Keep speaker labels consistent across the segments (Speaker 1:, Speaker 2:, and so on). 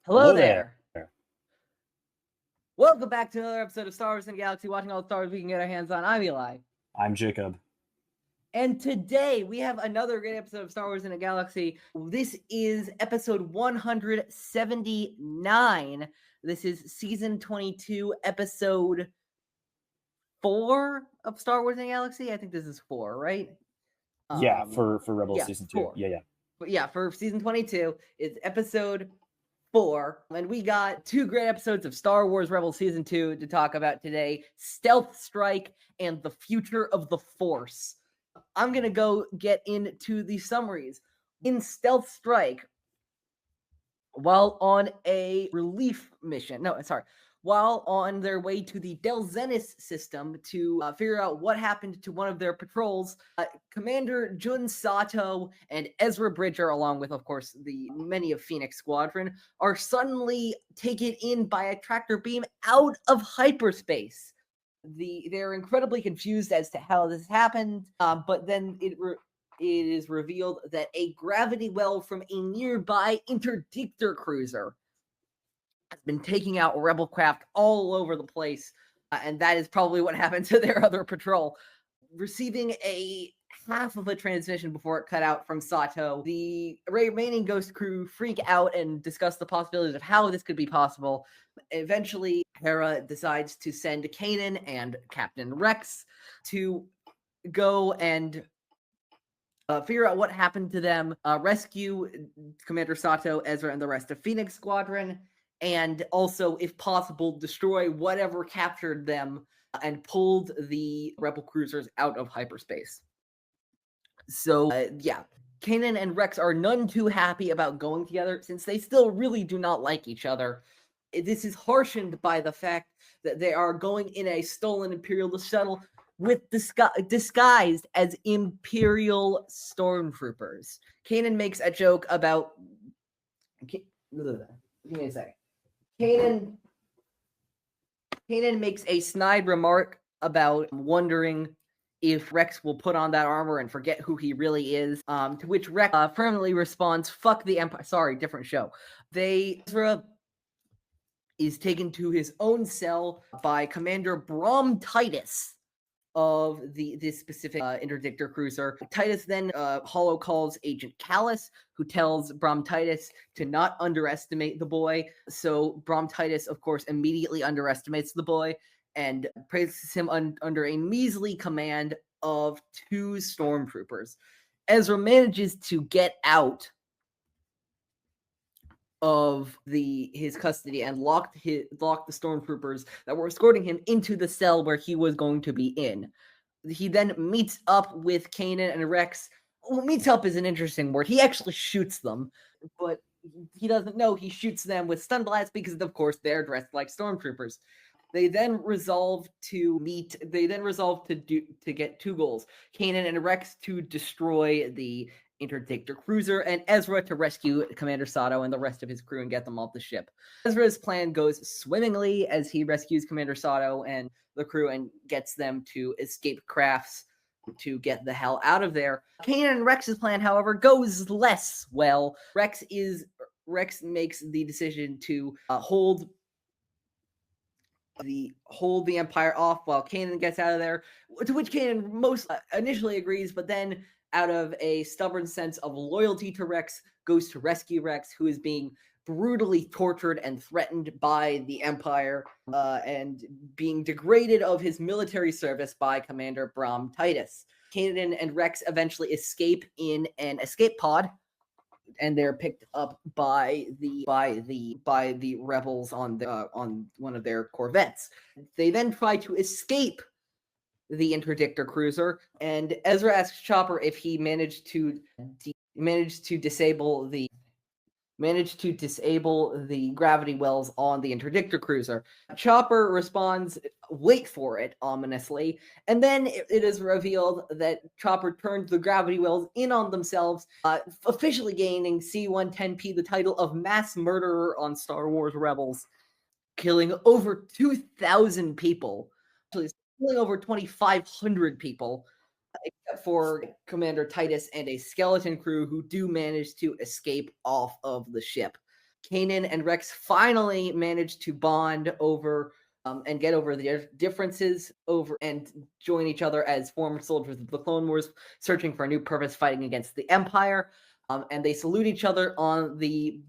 Speaker 1: Hello
Speaker 2: Hello
Speaker 1: there.
Speaker 2: there.
Speaker 1: Welcome back to another episode of Star Wars in the Galaxy, watching all the Star Wars we can get our hands on. I'm Eli.
Speaker 2: I'm Jacob.
Speaker 1: And today we have another great episode of Star Wars in the Galaxy. This is episode 179. This is season 22, episode 4 of Star Wars in the Galaxy. I think this is 4, right?
Speaker 2: Yeah, for Rebels season 2.
Speaker 1: 4.
Speaker 2: Yeah.
Speaker 1: But yeah, for season 22, it's episode 4, and we got 2 great episodes of Star Wars Rebels Season 2 to talk about today, Stealth Strike and the Future of the Force. I'm going to go get into the summaries. In Stealth Strike, while on a relief mission, while on their way to the Del Zenis system to figure out what happened to one of their patrols, Commander Jun Sato and Ezra Bridger, along with, of course, the many of Phoenix Squadron, are suddenly taken in by a tractor beam out of hyperspace. They're incredibly confused as to how this happened, but then it is revealed that a gravity well from a nearby interdictor cruiser has been taking out rebel craft all over the place, and that is probably what happened to their other patrol. Receiving a half of a transmission before it cut out from Sato, the remaining Ghost crew freak out and discuss the possibilities of how this could be possible. Eventually, Hera decides to send Kanan and Captain Rex to go and figure out what happened to them, rescue Commander Sato, Ezra, and the rest of Phoenix Squadron, and also, if possible, destroy whatever captured them and pulled the rebel cruisers out of hyperspace. So, Kanan and Rex are none too happy about going together, since they still really do not like each other. This is harshened by the fact that they are going in a stolen Imperial shuttle with disguised as Imperial stormtroopers. Kanan makes a joke about... Give me a second. Kanan makes a snide remark about wondering if Rex will put on that armor and forget who he really is, to which Rex firmly responds, "Fuck the Empire." Sorry, different show. Ezra is taken to his own cell by Commander Brom Titus of this specific interdictor cruiser. Titus then holo calls Agent Callus, who tells Brom Titus to not underestimate the boy. So Brom Titus, of course, immediately underestimates the boy and places him under a measly command of 2 stormtroopers. Ezra manages to get out of his custody and locked the stormtroopers that were escorting him into the cell where he was going to be in. He then meets up with Kanan and Rex. Well, meets up is an interesting word. He actually shoots them, but he doesn't know he shoots them with stun blasts because, of course, they're dressed like stormtroopers. They then resolve to meet. They then resolve to get 2 goals: Kanan and Rex to destroy the interdictor cruiser, and Ezra to rescue Commander Sato and the rest of his crew and get them off the ship. Ezra's plan goes swimmingly as he rescues Commander Sato and the crew and gets them to escape crafts to get the hell out of there. Kanan and Rex's plan, however, goes less well. Rex makes the decision to hold the Empire off while Kanan gets out of there, to which Kanan most initially agrees, but then, out of a stubborn sense of loyalty to Rex, goes to rescue Rex, who is being brutally tortured and threatened by the Empire, and being degraded of his military service by Commander Brom Titus. Kanan and Rex eventually escape in an escape pod, and they're picked up by the rebels on one of their corvettes. They then try to escape the interdictor cruiser, and Ezra asks Chopper if he managed to disable the gravity wells on the interdictor cruiser. Chopper responds, "Wait for it," ominously, and then it is revealed that Chopper turned the gravity wells in on themselves, officially gaining C-110P the title of mass murderer on Star Wars Rebels, killing over 2,000 people, actually killing over 2,500 people, except for Commander Titus and a skeleton crew who do manage to escape off of the ship. Kanan and Rex finally manage to bond over and get over their differences and join each other as former soldiers of the Clone Wars, searching for a new purpose, fighting against the Empire. And they salute each other on the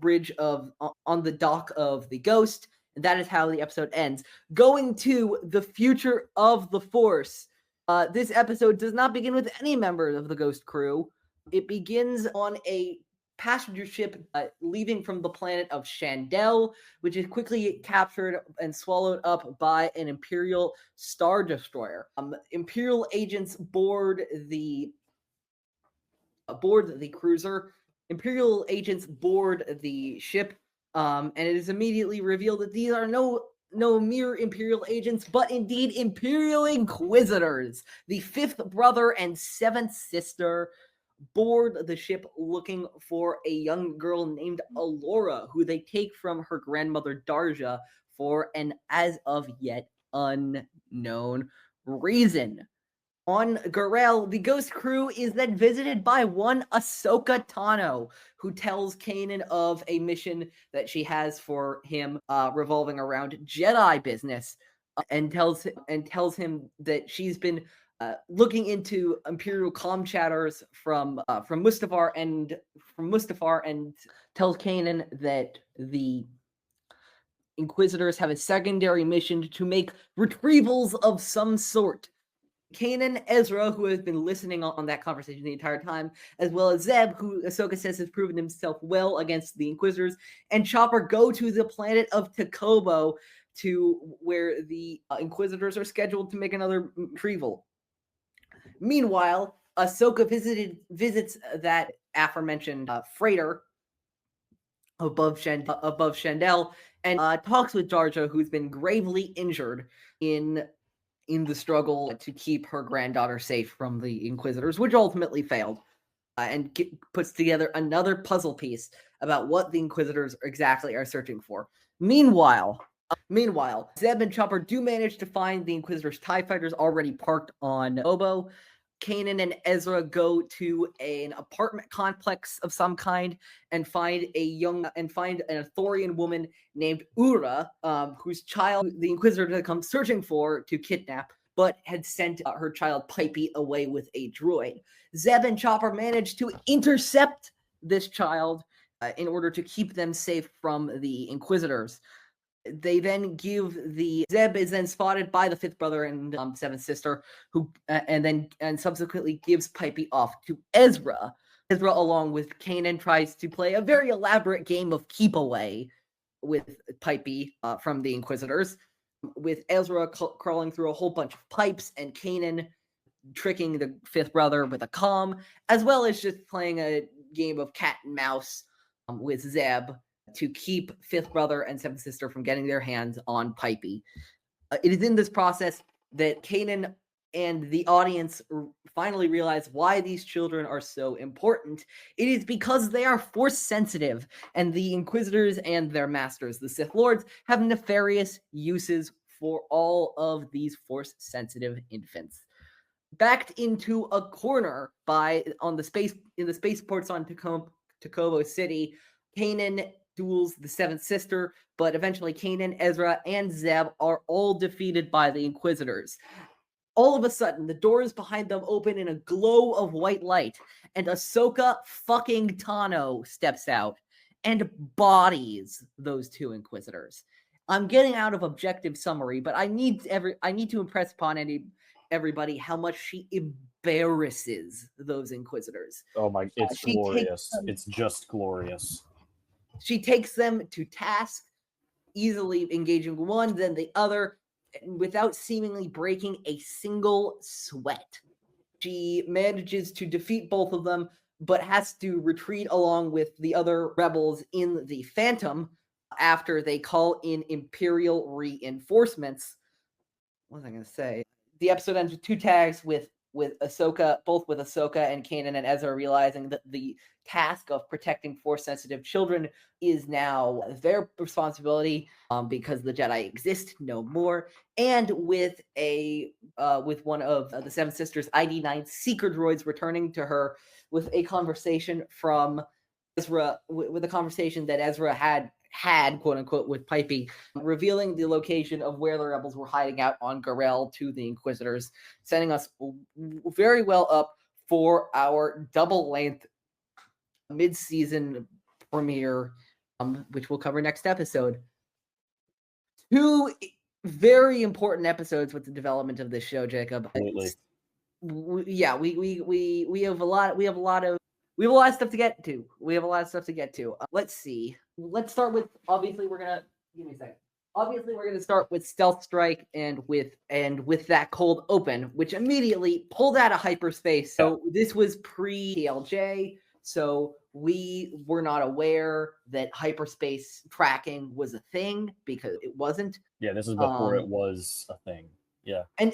Speaker 1: on the dock of the Ghost. And that is how the episode ends. Going to the future of the Force. This episode does not begin with any member of the Ghost crew. It begins on a passenger ship leaving from the planet of Shandell, which is quickly captured and swallowed up by an Imperial Star Destroyer. Imperial agents board the cruiser. Imperial agents board the ship, and it is immediately revealed that these are no mere Imperial agents, but indeed Imperial Inquisitors. The fifth brother and seventh sister board the ship looking for a young girl named Alora, who they take from her grandmother Darja for an as of yet unknown reason. On Garel, the Ghost crew is then visited by one Ahsoka Tano, who tells Kanan of a mission that she has for him revolving around Jedi business, and tells him that she's been looking into Imperial comm chatters from Mustafar and tells Kanan that the Inquisitors have a secondary mission to make retrievals of some sort. Kanan, Ezra, who has been listening on that conversation the entire time, as well as Zeb, who Ahsoka says has proven himself well against the Inquisitors, and Chopper go to the planet of Takobo, to where the Inquisitors are scheduled to make another retrieval. Meanwhile, Ahsoka visits that aforementioned freighter above Shandell and talks with Darja, who's been gravely injured in the struggle to keep her granddaughter safe from the Inquisitors, which ultimately failed, and puts together another puzzle piece about what the Inquisitors exactly are searching for. Meanwhile, Zeb and Chopper do manage to find the Inquisitors' TIE fighters already parked on Obo. Kanan and Ezra go to an apartment complex of some kind and find an Athorian woman named Ura, whose child the Inquisitors had come searching for to kidnap, but had sent her child Pipey away with a droid. Zeb and Chopper managed to intercept this child in order to keep them safe from the Inquisitors. They then Zeb is then spotted by the fifth brother and seventh sister, who and subsequently gives Pipey off to Ezra. Ezra, along with Kanan, tries to play a very elaborate game of keep away with Pipey from the Inquisitors, with Ezra crawling through a whole bunch of pipes and Kanan tricking the fifth brother with a comm, as well as just playing a game of cat and mouse with Zeb to keep fifth brother and seventh sister from getting their hands on Pipey. It is in this process that Kanan and the audience finally realize why these children are so important. It is because they are force sensitive, and the Inquisitors and their masters, the Sith Lords, have nefarious uses for all of these force sensitive infants. Backed into a corner in the spaceports on Takobo City, Kanan duels the seventh sister, but eventually Kanan, Ezra, and Zeb are all defeated by the Inquisitors. All of a sudden, the doors behind them open in a glow of white light, and Ahsoka fucking Tano steps out and bodies those two Inquisitors. I'm getting out of objective summary, but I need to impress upon everybody how much she embarrasses those Inquisitors.
Speaker 2: Oh my, it's glorious. It's just glorious.
Speaker 1: She takes them to task, easily engaging one, then the other, without seemingly breaking a single sweat. She manages to defeat both of them, but has to retreat along with the other rebels in the Phantom after they call in Imperial reinforcements. What was I going to say? The episode ends with two tags with Ahsoka, both with Ahsoka and Kanan and Ezra realizing that the task of protecting force-sensitive children is now their responsibility because the Jedi exist no more, and with one of the Seven Sisters' ID9 seeker droids returning to her with a conversation from Ezra, with a conversation that Ezra had had, quote unquote, with Pipey, revealing the location of where the rebels were hiding out on Garel to the Inquisitors, setting us very well up for our double-length mid-season premiere, which we'll cover next episode. 2 very important episodes with the development of this show, Jacob.
Speaker 2: Absolutely.
Speaker 1: We have a lot of stuff to get to. Let's see. Let's start with, obviously we're gonna give me a second. Obviously we're gonna start with Stealth Strike and with that cold open, which immediately pulled out of hyperspace. So this was pre-TLJ, so we were not aware that hyperspace tracking was a thing because it wasn't.
Speaker 2: Yeah, this is before it was a thing. Yeah.
Speaker 1: And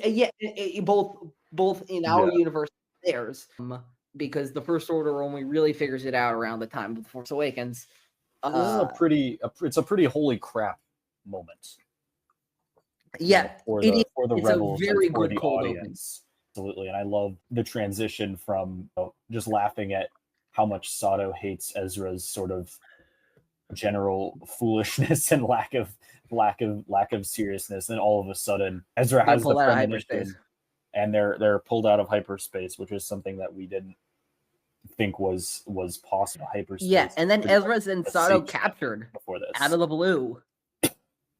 Speaker 1: both in our universe and theirs, because the First Order only really figures it out around the time of The Force Awakens.
Speaker 2: This is a pretty holy crap moment.
Speaker 1: Yeah,
Speaker 2: for the rebels,
Speaker 1: a very
Speaker 2: and for
Speaker 1: good
Speaker 2: the
Speaker 1: cold
Speaker 2: audience. Open. Absolutely, and I love the transition from just laughing at how much Sato hates Ezra's sort of general foolishness and lack of seriousness, and all of a sudden Ezra has the premonition, and they're pulled out of hyperspace, which is something that we didn't think was possible. Hyperspace.
Speaker 1: Yeah, and then Ezra's and Sato captured before this out of the blue.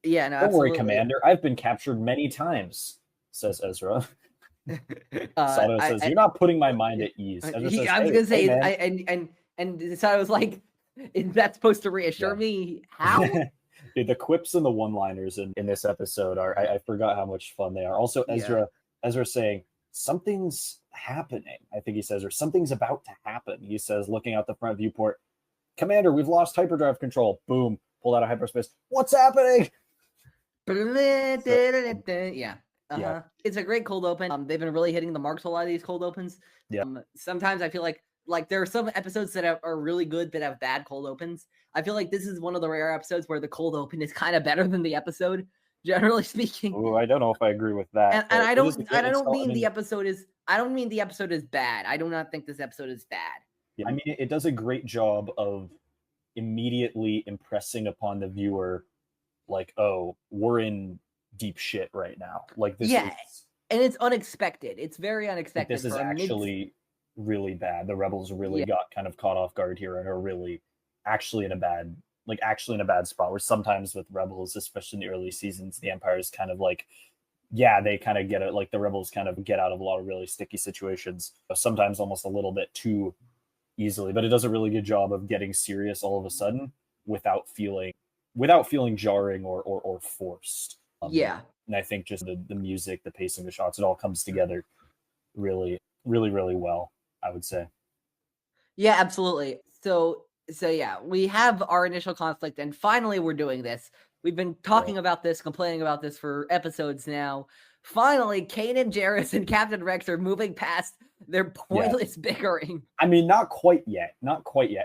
Speaker 1: Yeah, no,
Speaker 2: don't worry, Commander. I've been captured many times, says Ezra. Sato says, "You're not putting my mind at ease."
Speaker 1: I was gonna say, and Sato was like, "Is that supposed to reassure me?" How?
Speaker 2: Dude, the quips and the one-liners in this episode I forgot how much fun they are. Also, Ezra saying something's happening. I think he says, or something's about to happen. He says, looking out the front viewport, "Commander, we've lost hyperdrive control." Boom, pulled out of hyperspace. What's happening?
Speaker 1: Yeah. It's a great cold open. They've been really hitting the marks a lot of these cold opens.
Speaker 2: Yeah.
Speaker 1: Sometimes I feel like there are some episodes that are really good that have bad cold opens. I feel like this is one of the rare episodes where the cold open is kind of better than the episode, generally speaking.
Speaker 2: Ooh, I don't know if I agree with that.
Speaker 1: And I don't mean the episode is bad. I do not think this episode is bad.
Speaker 2: Yeah, I mean, it does a great job of immediately impressing upon the viewer, like, oh, we're in deep shit right now. Like this is,
Speaker 1: and it's unexpected. It's very unexpected.
Speaker 2: This is actually really bad. The rebels really got kind of caught off guard here and are really actually in a bad spot, where sometimes with rebels, especially in the early seasons, the Empire is kind of like, they kind of get it, like the rebels kind of get out of a lot of really sticky situations, sometimes almost a little bit too easily, but it does a really good job of getting serious all of a sudden without feeling jarring or forced. And I think just the music, the pacing, the shots, it all comes together really, really, really well, I would say.
Speaker 1: Yeah, absolutely. So yeah, we have our initial conflict, and finally we're doing this. We've been talking about this, complaining about this for episodes now. Finally, Kanan, Jarrus, and Captain Rex are moving past their pointless bickering.
Speaker 2: I mean, not quite yet.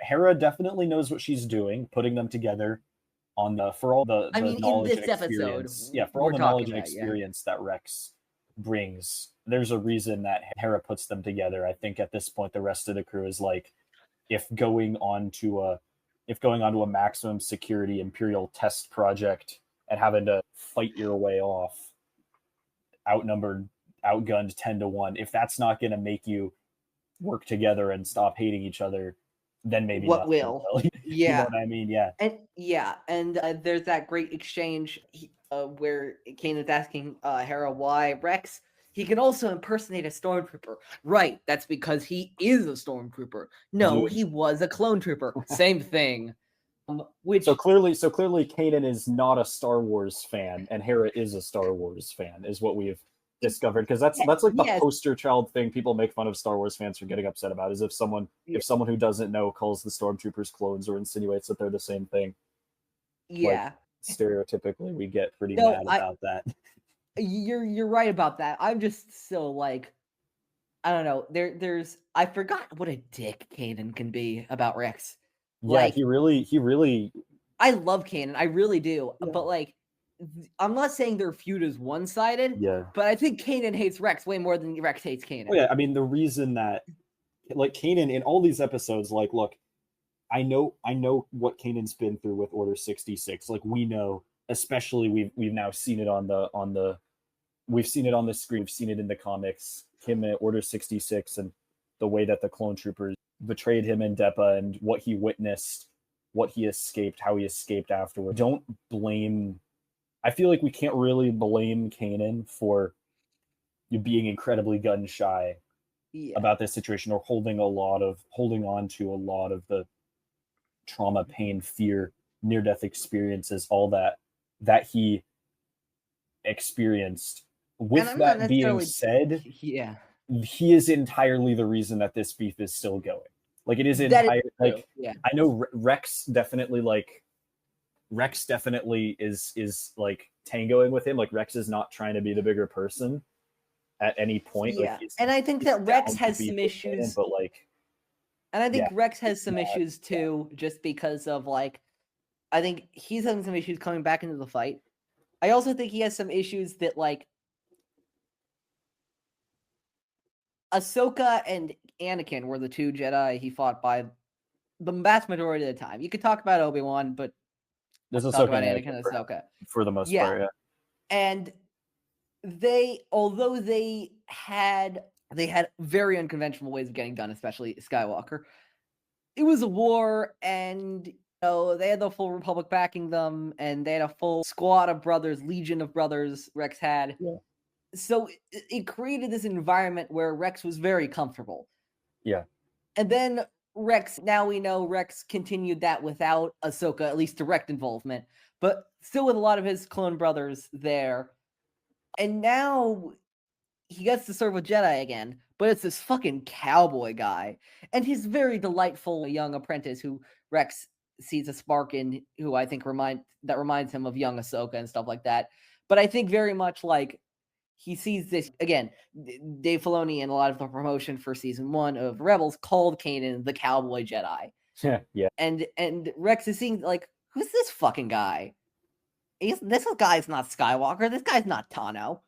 Speaker 2: Hera definitely knows what she's doing, putting them together on for all the knowledge and experience. For all the knowledge and experience that Rex brings. There's a reason that Hera puts them together. I think at this point the rest of the crew is like, if going on to a maximum security Imperial test project and having to fight your way off, outnumbered, outgunned 10-1, if that's not going to make you work together and stop hating each other, then maybe
Speaker 1: what will.
Speaker 2: You know what I mean?
Speaker 1: And there's that great exchange where Kanan's asking Hera why Rex, he can also impersonate a stormtrooper. Right, that's because he is a stormtrooper. No, he was a clone trooper. Same thing.
Speaker 2: So clearly Kanan is not a Star Wars fan, and Hera is a Star Wars fan, is what we've discovered, because that's like the poster child thing people make fun of Star Wars fans for getting upset about, is if someone who doesn't know calls the stormtroopers clones or insinuates that they're the same thing. Like, stereotypically we get pretty mad about that.
Speaker 1: You're right about that. I'm just so like, I don't know. There's I forgot what a dick Kanan can be about Rex.
Speaker 2: He really.
Speaker 1: I love Kanan, I really do. But like, I'm not saying their feud is one-sided. But I think Kanan hates Rex way more than Rex hates Kanan.
Speaker 2: I mean, the reason that, like, Kanan in all these episodes, like, look, I know what Kanan's been through with Order 66. Like, we know, especially we've now seen it we've seen it on the screen, we've seen it in the comics, him at Order 66 and the way that the clone troopers betrayed him in Depa and what he witnessed, what he escaped, how he escaped afterward. I feel like we can't really blame Kanan for being incredibly gun shy about this situation, or holding on to a lot of the trauma, pain, fear, near-death experiences, all that he experienced. With that being said, he is entirely the reason that this beef is still going. Like, it is entire. Like, I know Rex definitely is like tangoing with him. Like, Rex is not trying to be the bigger person at any point.
Speaker 1: Yeah, like, and I think that Rex has some issues,
Speaker 2: but like,
Speaker 1: and I think Rex has some issues too, just because of like, I think he's having some issues coming back into the fight. I also think he has some issues that like Ahsoka and Anakin were the two Jedi he fought by the vast majority of the time. You could talk about Obi-Wan, but
Speaker 2: there's
Speaker 1: talk about Anakin and Ahsoka
Speaker 2: for the most part. Yeah,
Speaker 1: and although they had very unconventional ways of getting done, especially Skywalker. It was a war, and they had the full Republic backing them, and they had a full squad of brothers, legion of brothers Rex had.
Speaker 2: Yeah.
Speaker 1: So it created this environment where Rex was very comfortable.
Speaker 2: Yeah.
Speaker 1: And then now we know Rex continued that without Ahsoka, at least direct involvement, but still with a lot of his clone brothers there. And now he gets to serve with Jedi again, but it's this fucking cowboy guy. And his very delightful young apprentice who Rex sees a spark in, who I think reminds him of young Ahsoka and stuff like that. But I think very much like he sees this, again, Dave Filoni and a lot of the promotion for season 1 of Rebels called Kanan the cowboy Jedi.
Speaker 2: Yeah.
Speaker 1: And Rex is seeing like, who's this fucking guy? This guy's not Skywalker. This guy's not Tano.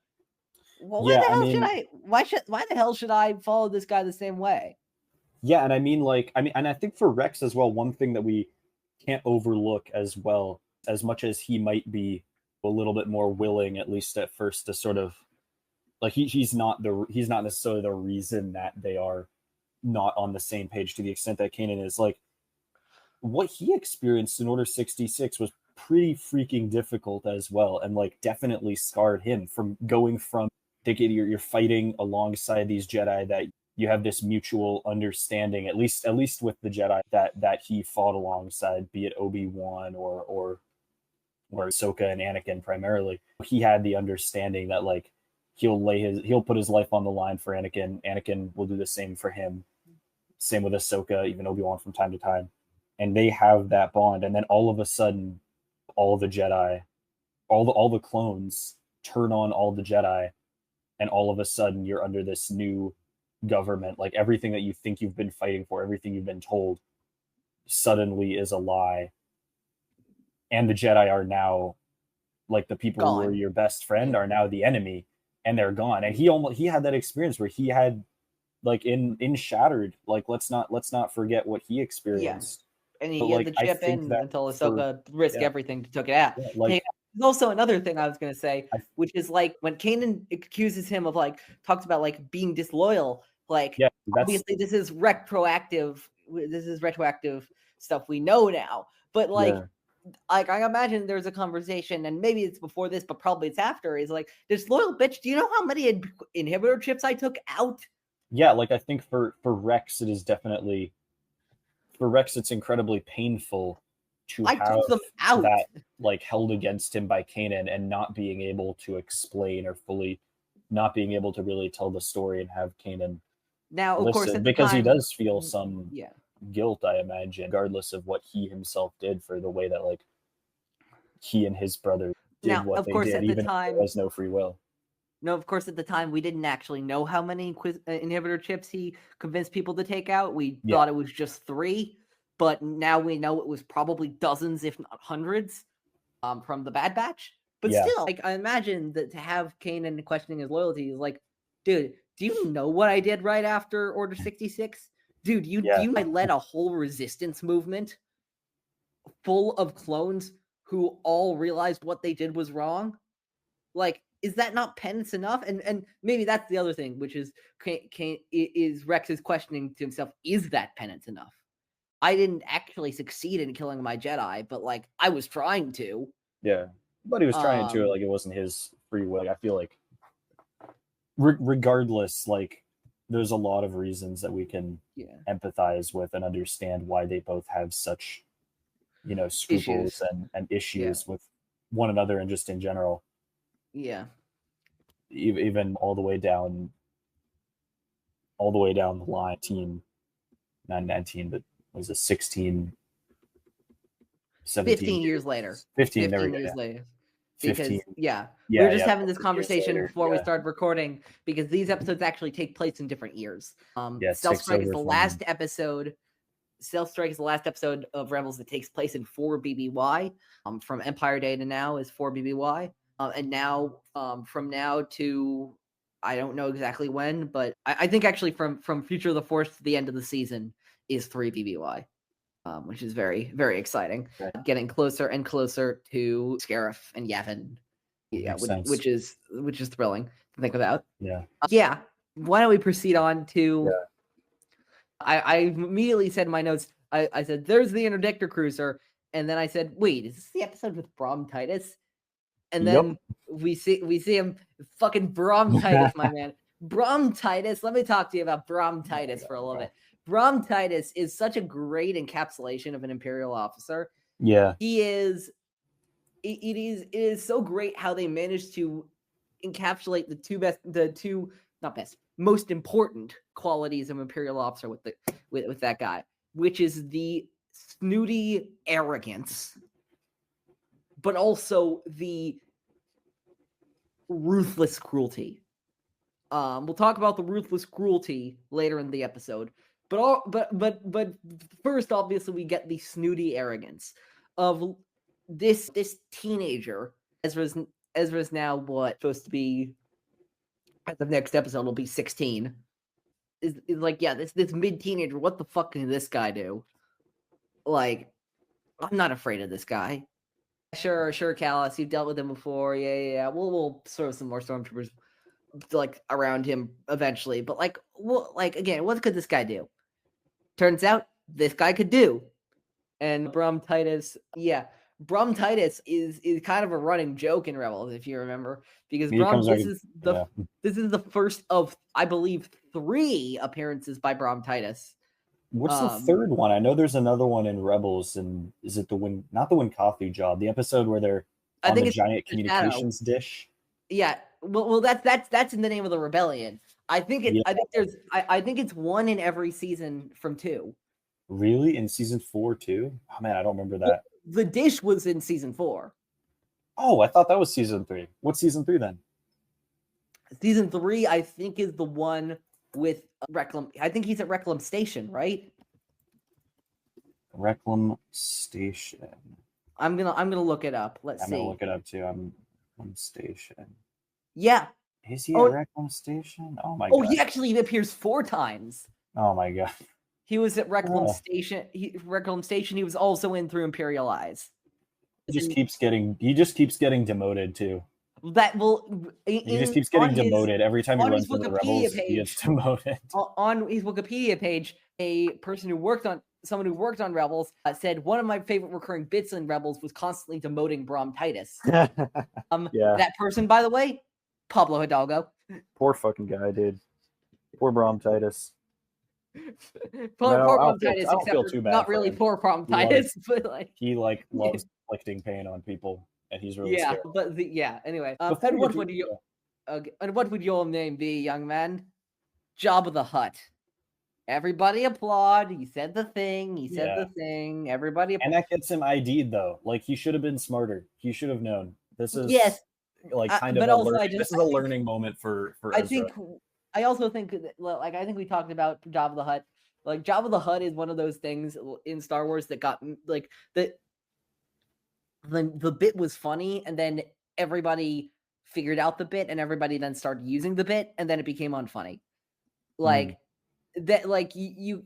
Speaker 1: Well, why the hell should I follow this guy the same way?
Speaker 2: Yeah, and I think for Rex as well, one thing that we can't overlook as well, as much as he might be a little bit more willing, at least at first, to sort of like he's not necessarily the reason that they are not on the same page to the extent that Kanan is. Like, what he experienced in Order 66 was pretty freaking difficult as well, and like definitely scarred him from going from you're fighting alongside these Jedi that you have this mutual understanding, at least with the Jedi that he fought alongside, be it Obi-Wan or Ahsoka and Anakin primarily. He had the understanding that like he'll put his life on the line for Anakin. Anakin will do the same for him. Same with Ahsoka, even Obi-Wan from time to time. And they have that bond, and then all of a sudden, all the Jedi, all the clones turn on all the Jedi, and all of a sudden you're under this new government. Like, everything that you think you've been fighting for, everything you've been told, suddenly is a lie. And the Jedi are now, like, the people who were your best friend are now the enemy, and they're gone. And he had that experience where he had, like, in Shattered, like, let's not forget what he experienced.
Speaker 1: And he had the chip in until Ahsoka risked everything to take it out. Yeah, like, there's also another thing I was going to say, which is like when Kanan accuses him of like, talks about like being disloyal, like obviously this is retroactive stuff we know now. But like I imagine there's a conversation, and maybe it's before this, but probably it's after, is like, disloyal bitch, do you know how many inhibitor chips I took out?
Speaker 2: Yeah, like I think for Rex, it is definitely... For Rex, it's incredibly painful to have that like held against him by Kanan, and not being able to explain, or fully not being able to really tell the story and have Kanan
Speaker 1: now, of course,
Speaker 2: because he does feel some guilt, I imagine, regardless of what he himself did, for the way that like he and his brother did what they did, even if there was no free will.
Speaker 1: No, of course, at the time, we didn't actually know how many inhibitor chips he convinced people to take out. We thought it was just 3, but now we know it was probably dozens, if not hundreds, from the Bad Batch. But still, like, I imagine that to have Kanan questioning his loyalty is like, dude, do you know what I did right after Order 66? Dude, you might let a whole resistance movement full of clones who all realized what they did was wrong. Like, is that not penance enough? And maybe that's the other thing, which is Rex is questioning to himself, is that penance enough? I didn't actually succeed in killing my Jedi, but like I was trying to.
Speaker 2: Yeah, but he was trying to. Like, it wasn't his free will. I feel like, regardless, like, there's a lot of reasons that we can empathize with and understand why they both have such, scruples and issues with one another and just in general.
Speaker 1: Yeah.
Speaker 2: Even all the way down the line, not 19, but was it 16, 17
Speaker 1: 15 years later.
Speaker 2: 15
Speaker 1: years later. Because we were just having this conversation before we started recording, because these episodes actually take place in different years. Stealth Strike is the last episode. Stealth Strike is the last episode of Rebels that takes place in 4 BBY. From Empire Day to now is 4 BBY. And now, from now to, I don't know exactly when, but I think actually from Future of the Force to the end of the season is 3 BBY, which is very, very exciting.
Speaker 2: Right.
Speaker 1: Getting closer and closer to Scarif and Yavin, which is thrilling to think about.
Speaker 2: Yeah.
Speaker 1: Why don't we proceed on to? Yeah. I immediately said in my notes, I said, "There's the interdictor cruiser," and then I said, "Wait, is this the episode with Brom Titus?" And then we see him, fucking Brom Titus, my man. Brom Titus, let me talk to you about Brom Titus for a little bit. Brom Titus is such a great encapsulation of an Imperial officer.
Speaker 2: Yeah.
Speaker 1: He is. It is so great how they managed to encapsulate the two most important qualities of Imperial officer with that guy, which is the snooty arrogance, but also the ruthless cruelty. We'll talk about the ruthless cruelty later in the episode, but first, obviously, we get the snooty arrogance of this teenager. Ezra's now supposed to be, at the next episode will be 16. Is like, this mid-teenager, what the fuck can this guy do? Like, I'm not afraid of this guy. Sure, Callus, you've dealt with him before. Yeah. We'll throw some more stormtroopers like around him eventually. But again, what could this guy do? Turns out this guy could do. And Brom Titus, is kind of a running joke in Rebels, if you remember, because this is the first of, I believe, 3 appearances by Brom Titus.
Speaker 2: What's the third one? I know there's another one in Rebels, and is it not the Wincoffee job? The episode where they're on the giant communications dish.
Speaker 1: Yeah, well, that's in the name of the rebellion. I think it's one in every season from 2.
Speaker 2: Really, in season 4 too? Oh man, I don't remember that.
Speaker 1: The dish was in season 4.
Speaker 2: Oh, I thought that was season 3. What's season 3 then?
Speaker 1: Season 3, I think, is the one with Reclam. I think he's at Reclam Station, right?
Speaker 2: Reclam Station.
Speaker 1: I'm gonna look it up. I'm gonna
Speaker 2: look it up too. I'm on Station.
Speaker 1: Yeah.
Speaker 2: Is he at Reclam Station? Oh my god.
Speaker 1: Oh, he actually appears 4 times.
Speaker 2: Oh my god.
Speaker 1: He was at Reclam Station. Reclam Station. He was also in Through Imperial Eyes.
Speaker 2: He just keeps getting demoted too. He just keeps getting demoted every time he runs for the Rebels. He gets demoted.
Speaker 1: On his Wikipedia page, someone who worked on Rebels said, one of my favorite recurring bits in Rebels was constantly demoting Brom Titus. That person, by the way, Pablo Hidalgo.
Speaker 2: Poor fucking guy, dude. Poor Brom Titus.
Speaker 1: Poor Brom Titus, except not really poor Brom Titus, but
Speaker 2: he loves inflicting pain on people. And he's really scared.
Speaker 1: Anyway, and what would your name be, young man? Jabba the Hutt. Everybody applaud. He said the thing. Everybody applaud.
Speaker 2: And that gets him ID'd though. Like, he should have been smarter. He should have known. This is this is a learning moment for Ezra.
Speaker 1: I also think I think we talked about Jabba the Hutt. Like, Jabba the Hutt is one of those things in Star Wars that got like the bit was funny, and then everybody figured out the bit, and everybody then started using the bit, and then it became unfunny. Like that, like you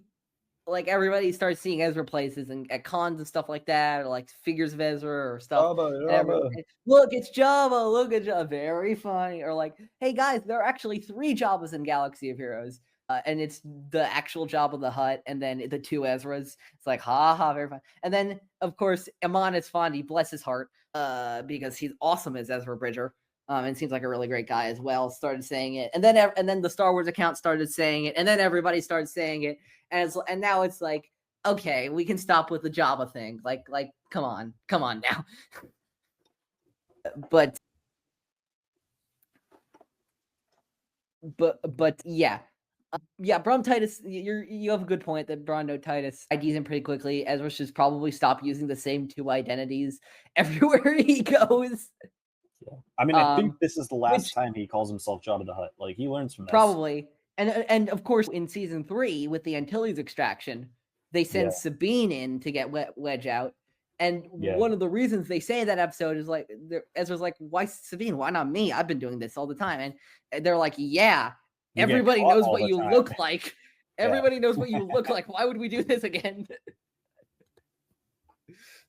Speaker 1: like everybody starts seeing Ezra places and at cons and stuff like that, or like figures of Ezra or stuff. Look, it's Jabba. Look at Jabba. Very funny. Or like, hey guys, there are actually 3 Jabbas in Galaxy of Heroes. And it's the actual Jabba the Hutt, and then the 2 Ezras. It's like, ha, very fun. And then, of course, Aaaaaand Esfandi, bless his heart, because he's awesome as Ezra Bridger, and seems like a really great guy as well, started saying it. And then the Star Wars account started saying it, and then everybody started saying it. And now it's like, okay, we can stop with the Jabba thing. Like, come on now. But yeah. Yeah, Brom Titus, you have a good point that Brondo Titus IDs him pretty quickly. Ezra should probably stop using the same 2 identities everywhere he goes.
Speaker 2: Yeah. I mean, I think this is the last time he calls himself Jabba the Hutt. Like, he learns from this.
Speaker 1: Probably. And of course, in season 3, with the Antilles extraction, they send Sabine in to get Wedge out. And one of the reasons they say that episode is like, Ezra's like, why Sabine? Why not me? I've been doing this all the time. And they're like, yeah. Everybody knows what you look like. Everybody knows what you look like. Why would we do this again?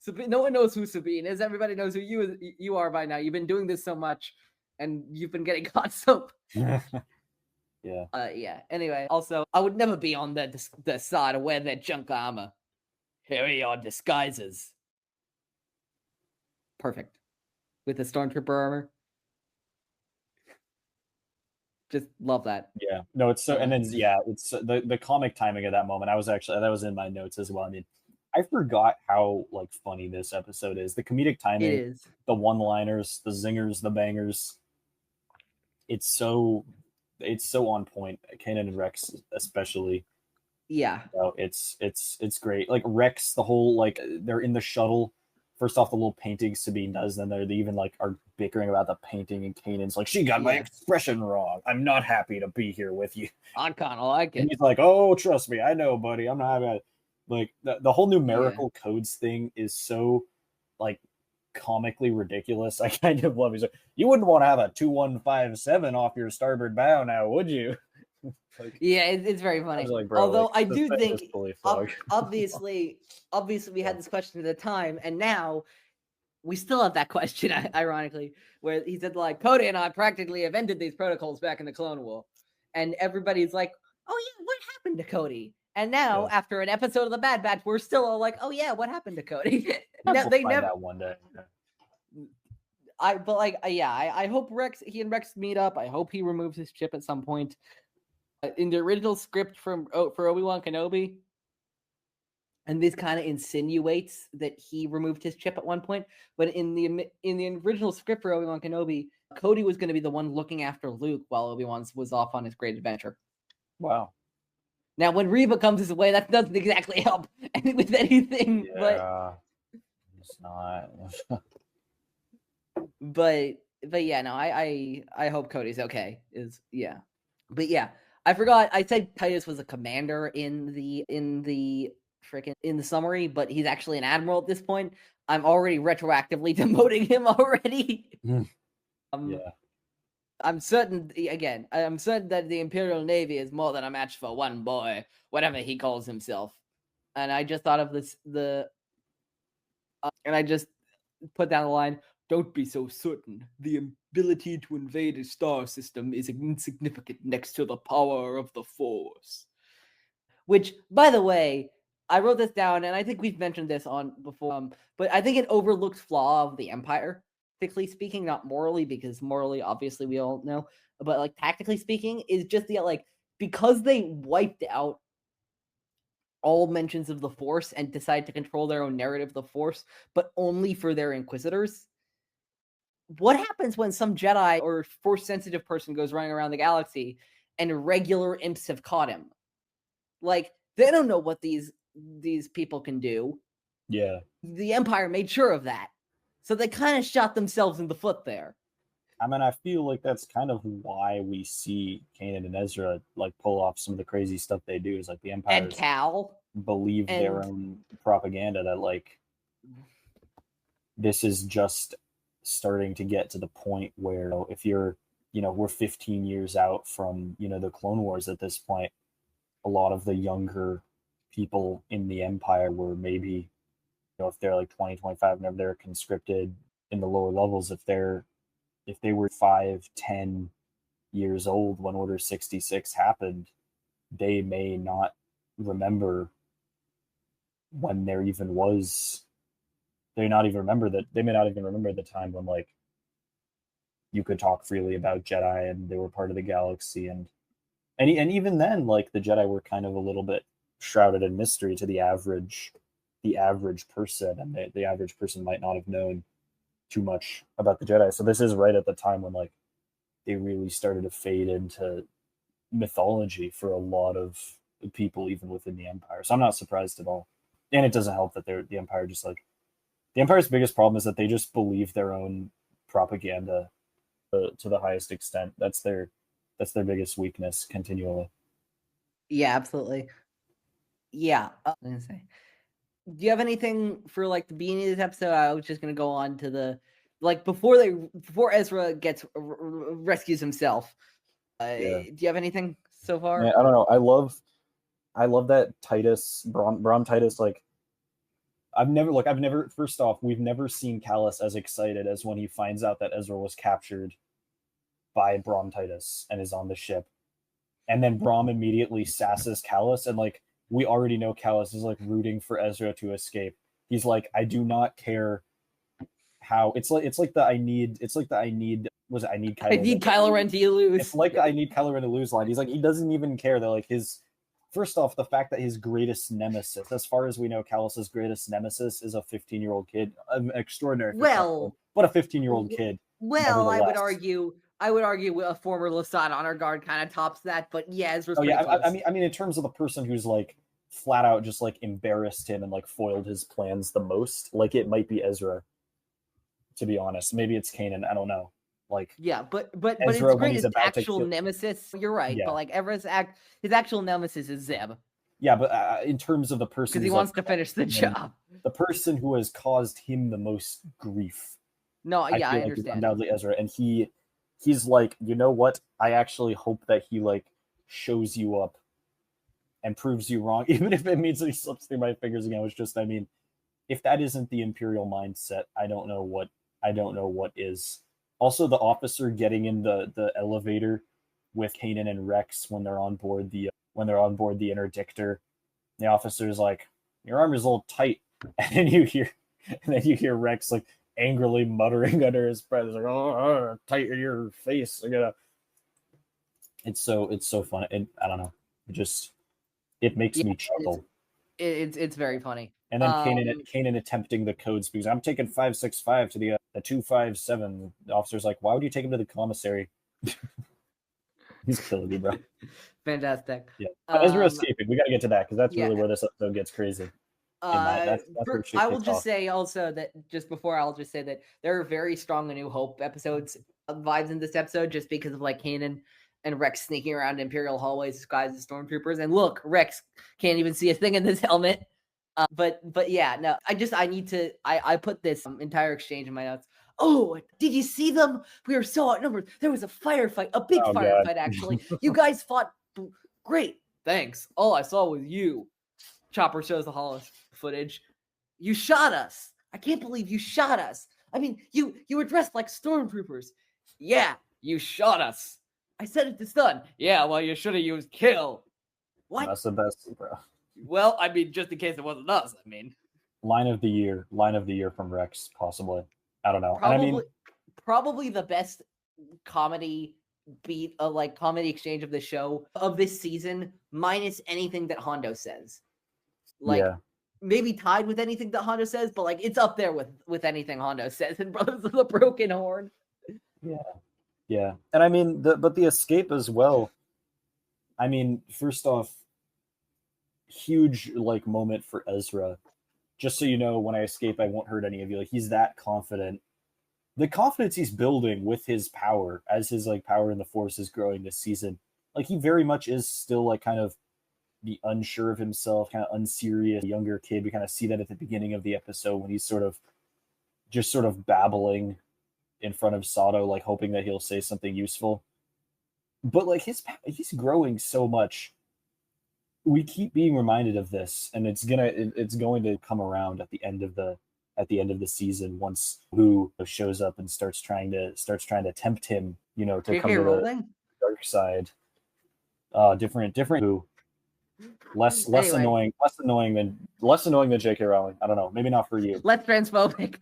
Speaker 1: No one knows who Sabine is. Everybody knows who you are by now. You've been doing this so much, and you've been getting caught so.
Speaker 2: Yeah.
Speaker 1: Anyway, also, I would never be on the side of wearing that junk armor. Here are your disguises. Perfect. With the Stormtrooper armor. Just love that.
Speaker 2: Yeah. No, it's so, and then it's the comic timing of that moment. That was in my notes as well. I mean, I forgot how like funny this episode is. The comedic timing, the one-liners, the zingers, the bangers. It's so on point. Kanan and Rex especially.
Speaker 1: Yeah.
Speaker 2: So it's great. Like Rex, the whole like they're in the shuttle. First off, the little painting Sabine does, then they even like are bickering about the painting, and Kanan's like, she got my expression wrong. I'm not happy to be here with you.
Speaker 1: I kind of like it.
Speaker 2: And he's like, oh, trust me, I know, buddy. I'm not happy. Like the whole numerical codes thing is so like comically ridiculous. I kind of love it. Like, you wouldn't want to have a 2157 off your starboard bow now, would you?
Speaker 1: Like, yeah, it's very funny.
Speaker 2: Like, bro,
Speaker 1: although
Speaker 2: like,
Speaker 1: I do think obviously we had this question at the time, and now we still have that question, ironically, where he said like, Cody and I practically have ended these protocols back in the Clone War, and everybody's like, oh yeah, what happened to Cody? And now after an episode of the Bad Batch, we're still all like, oh yeah, what happened to Cody?
Speaker 2: No, they never that one day.
Speaker 1: I hope he and Rex meet up. I hope he removes his chip at some point. In the original script for Obi-Wan Kenobi, and this kind of insinuates that he removed his chip at one point, but in the original script for Obi-Wan Kenobi, Cody was going to be the one looking after Luke while Obi-Wan was off on his great adventure.
Speaker 2: Wow.
Speaker 1: Now, when Reva comes his way, that doesn't exactly help with anything.
Speaker 2: Yeah, it's not.
Speaker 1: but yeah, no, I hope Cody's okay. But yeah. I forgot. I said Titus was a commander in the summary, but he's actually an admiral at this point. I'm already retroactively demoting him already. I'm certain that the Imperial Navy is more than a match for one boy, whatever he calls himself. And I just thought of this and I just put down the line. Don't be so certain. The ability to invade a star system is insignificant next to the power of the Force. Which, by the way, I wrote this down, and I think we've mentioned this on before, but I think an overlooked flaw of the Empire, tactically speaking, not morally, because morally, obviously, we all know, but like tactically speaking, is just because they wiped out all mentions of the Force and decided to control their own narrative of the Force, but only for their Inquisitors. What happens when some Jedi or Force-sensitive person goes running around the galaxy and regular imps have caught him? Like, they don't know what these people can do.
Speaker 2: Yeah.
Speaker 1: The Empire made sure of that. So they kind of shot themselves in the foot there.
Speaker 2: I mean, I feel like that's kind of why we see Kanan and Ezra like pull off some of the crazy stuff they do. Is like the Empire
Speaker 1: and Cal
Speaker 2: believe their own propaganda that like this is just starting to get to the point where if you're, we're 15 years out from, the Clone Wars at this point, a lot of the younger people in the Empire were maybe, if they're like 20, 25, whenever they're conscripted in the lower levels, if they were 5, 10 years old when Order 66 happened, they may not remember when there even was. They may not even remember the time when like you could talk freely about Jedi and they were part of the galaxy, and even then, like, the Jedi were kind of a little bit shrouded in mystery to the average person, and the average person might not have known too much about the Jedi. So this is right at the time when like they really started to fade into mythology for a lot of people, even within the Empire. So I'm not surprised at all. And it doesn't help that the Empire just like, the Empire's biggest problem is that they just believe their own propaganda to the highest extent. That's their biggest weakness continually.
Speaker 1: Yeah, absolutely. Yeah. I was gonna say, do you have anything for like the beginning of this episode? I was just gonna go on to the like before Ezra rescues himself.
Speaker 2: Yeah.
Speaker 1: Do you have anything so far?
Speaker 2: Yeah, I don't know. I love that Titus Brom Titus, like, I've never first off, we've never seen Callus as excited as when he finds out that Ezra was captured by Brom Titus and is on the ship. And then Brom immediately sasses Callus, and like we already know Callus is like rooting for Ezra to escape. He's like, I do not care how it's like the I need
Speaker 1: Kylo Ren to lose.
Speaker 2: It's like I need Kylo Ren to lose line. He's like, he doesn't even care that like his first off, the fact that his greatest nemesis, as far as we know, Callus's greatest nemesis is a 15-year-old kid. An extraordinary, but a 15-year-old kid.
Speaker 1: Well, I would argue a former Lasat honor guard kind of tops that, but yeah, Ezra's
Speaker 2: I mean, in terms of the person who's like flat out just like embarrassed him and like foiled his plans the most, like it might be Ezra. To be honest, maybe it's Kanan. I don't know. Like,
Speaker 1: yeah, but
Speaker 2: Ezra,
Speaker 1: his greatest actual nemesis. You're right,
Speaker 2: yeah.
Speaker 1: But like his actual nemesis is Zeb.
Speaker 2: Yeah, but in terms of the person,
Speaker 1: because he wants to finish the job,
Speaker 2: the person who has caused him the most grief.
Speaker 1: No, yeah, I understand.
Speaker 2: Like undoubtedly Ezra, and he's like, you know what? I actually hope that he like shows you up and proves you wrong, even if it means that he slips through my fingers again. Which just, I mean, if that isn't the Imperial mindset, I don't know what is. Also, the officer getting in the elevator with Kanan and Rex when they're on board the interdictor. The officer's like, your arm is a little tight, and then you hear Rex like angrily muttering under his breath, like, "Oh, tighten your face." It's so fun, and I don't know, it makes me chuckle.
Speaker 1: It's very funny.
Speaker 2: And then Kanan attempting the code speaks. I'm taking 565 to the 257. The officer's like, why would you take him to the commissary? He's killing me, bro.
Speaker 1: Fantastic.
Speaker 2: Yeah, but Ezra escaping. We got to get to that because that's really where this episode gets crazy.
Speaker 1: I will just say also that I'll just say that there are very strong A New Hope episodes vibes in this episode, just because of like Kanan and Rex sneaking around Imperial hallways disguised as stormtroopers. And look, Rex can't even see a thing in this helmet. But yeah, no, I put this entire exchange in my notes. Oh, did you see them? We were so outnumbered. There was a firefight, a big firefight, actually. You guys fought great. Thanks. All I saw was you. Chopper shows the holo footage. You shot us. I can't believe you shot us. I mean, you were dressed like stormtroopers. Yeah, you shot us. I said it to stun. Yeah, well, you should have used kill. What?
Speaker 2: That's the best, bro.
Speaker 1: Well, I mean, just in case it wasn't us, I mean.
Speaker 2: Line of the year from Rex, possibly. I don't know.
Speaker 1: Probably the best comedy beat, like comedy exchange of the show of this season, minus anything that Hondo says. Like, maybe tied with anything that Hondo says, but like it's up there with anything Hondo says in Brothers of the Broken Horn.
Speaker 2: Yeah. And I mean, the escape as well. I mean, first off, huge like moment for Ezra. Just so you know, when I escape, I won't hurt any of you. Like, he's that confident. The confidence he's building with his power, as his like power in the Force is growing this season, like he very much is still like kind of the unsure of himself, kind of unserious younger kid. We kind of see that at the beginning of the episode when he's sort of babbling in front of Sato, like hoping that he'll say something useful. But like he's growing so much we keep being reminded of this, and it's going to come around at the end of the season once who shows up and starts trying to tempt him, to come to the dark side. Different who. Less annoying than J.K. Rowling. I don't know. Maybe not for you.
Speaker 1: Less transphobic.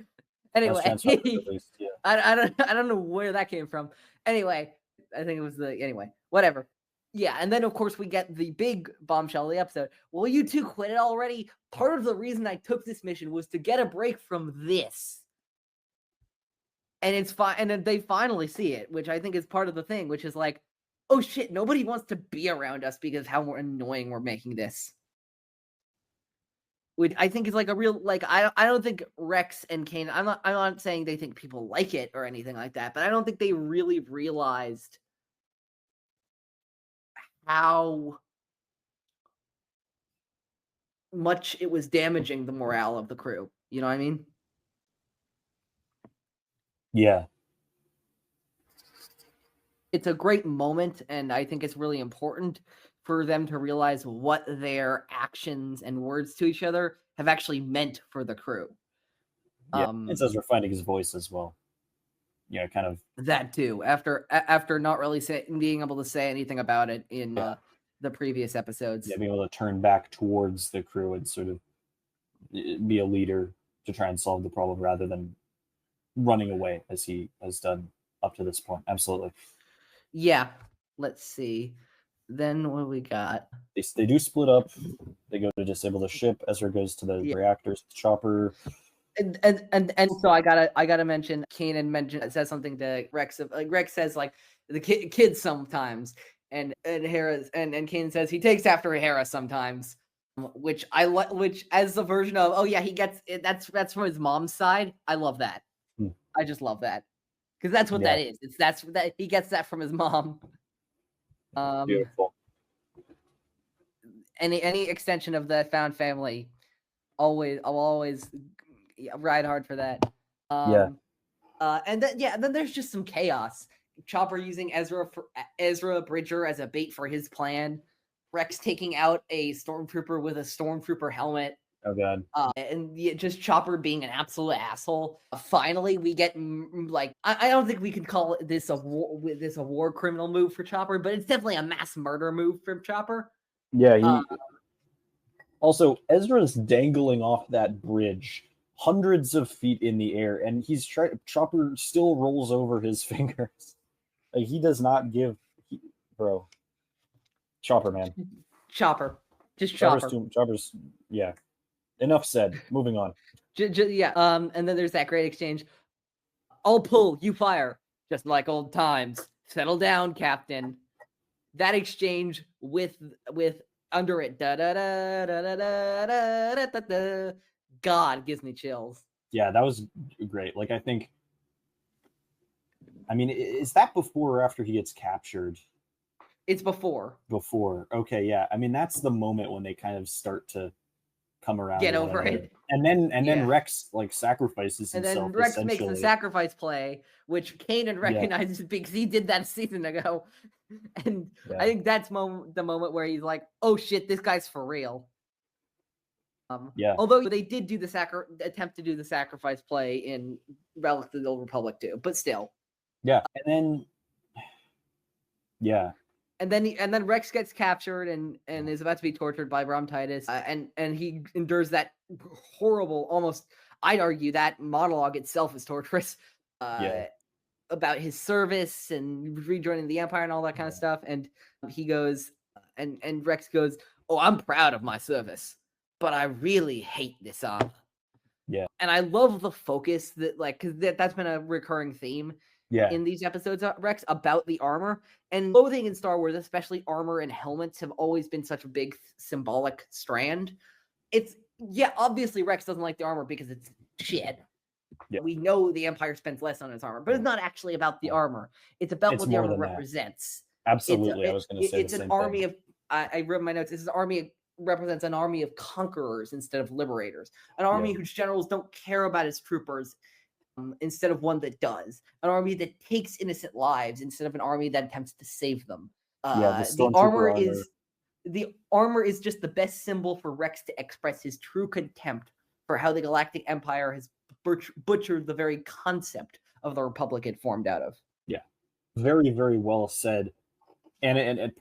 Speaker 1: Anyway,
Speaker 2: less transphobic at least, yeah.
Speaker 1: I don't know where that came from. Anyway, I think it was whatever. Yeah, and then of course we get the big bombshell of the episode. Will you two quit it already? Part of the reason I took this mission was to get a break from this. And it's fine, and then they finally see it, which I think is part of the thing, which is like, oh shit, nobody wants to be around us because how annoying we're making this. Which I think is like a real, like, I don't think Rex and Kanan, I'm not saying they think people like it or anything like that, but I don't think they really realized how much it was damaging the morale of the crew. You know what I mean?
Speaker 2: Yeah.
Speaker 1: It's a great moment, and I think it's really important for them to realize what their actions and words to each other have actually meant for the crew.
Speaker 2: Yeah, it's as refining his voice as well. Yeah, kind of
Speaker 1: that too. After not really being able to say anything about it in the previous episodes.
Speaker 2: Yeah, being able to turn back towards the crew and sort of be a leader to try and solve the problem rather than running away as he has done up to this point. Absolutely.
Speaker 1: Yeah. Let's see. Then what we got?
Speaker 2: They do split up. They go to disable the ship. Ezra goes to the reactors. Chopper.
Speaker 1: And so I gotta mention Kanan says something to Rex. Rex says like the kids sometimes, and Hera's and Kanan says he takes after Hera sometimes, which I like. Which as a version of he gets it, that's from his mom's side. I love that. I just love that because that's what that is. It's that he gets that from his mom.
Speaker 2: Beautiful.
Speaker 1: Any extension of the found family, I'll always ride hard for that. And then there's just some chaos. Chopper using Ezra Bridger as a bait for his plan. Rex taking out a stormtrooper with a stormtrooper helmet.
Speaker 2: Oh god.
Speaker 1: And just Chopper being an absolute asshole. Finally, we get like I don't think we can call this a war criminal move for Chopper, but it's definitely a mass murder move from Chopper.
Speaker 2: Yeah. Also, Ezra's dangling off that bridge hundreds of feet in the air, and Chopper still rolls over his fingers. Like, he does not give, bro. Chopper, man.
Speaker 1: Chopper. Just Chopper.
Speaker 2: Chopper's, yeah. Enough said. Moving on.
Speaker 1: Yeah. And then there's that great exchange. I'll pull, you fire. Just like old times. Settle down, Captain. That exchange with under it. Da da da da da da da da da. God, gives me chills.
Speaker 2: Yeah, that was great. Like, I mean, is that before or after he gets captured?
Speaker 1: It's before.
Speaker 2: Before. Okay, yeah. I mean, that's the moment when they kind of start to come around.
Speaker 1: Get over it.
Speaker 2: And then Rex like sacrifices himself.
Speaker 1: And then Rex makes the sacrifice play, which Kanan recognizes because he did that a season ago. And I think that's the moment where he's like, "Oh shit, this guy's for real." Although they did do the attempt to do the sacrifice play in Relic of the Old Republic too, but still.
Speaker 2: Yeah, and
Speaker 1: then Rex gets captured and is about to be tortured by Rom Titus, and he endures that horrible, almost I'd argue that monologue itself is torturous. About his service and rejoining the Empire and all that kind of stuff, and he goes, and Rex goes, "Oh, I'm proud of my service, but I really hate this armor."
Speaker 2: Yeah.
Speaker 1: And I love the focus because that's been a recurring theme in these episodes, Rex, about the armor. And clothing in Star Wars, especially armor and helmets, have always been such a big symbolic strand. Obviously Rex doesn't like the armor because it's shit. Yeah. We know the Empire spends less on its armor, but it's not actually about the armor. It's about what the armor represents.
Speaker 2: Absolutely. I was going to say
Speaker 1: it's an army of, I wrote in my notes, this is an army represents an army of conquerors instead of liberators, an army whose generals don't care about its troopers instead of one that does, an army that takes innocent lives instead of an army that attempts to save them. The armor is the armor is just the best symbol for Rex to express his true contempt for how the Galactic Empire has butchered the very concept of the Republic it formed out of.
Speaker 2: Yeah, very, very well said. And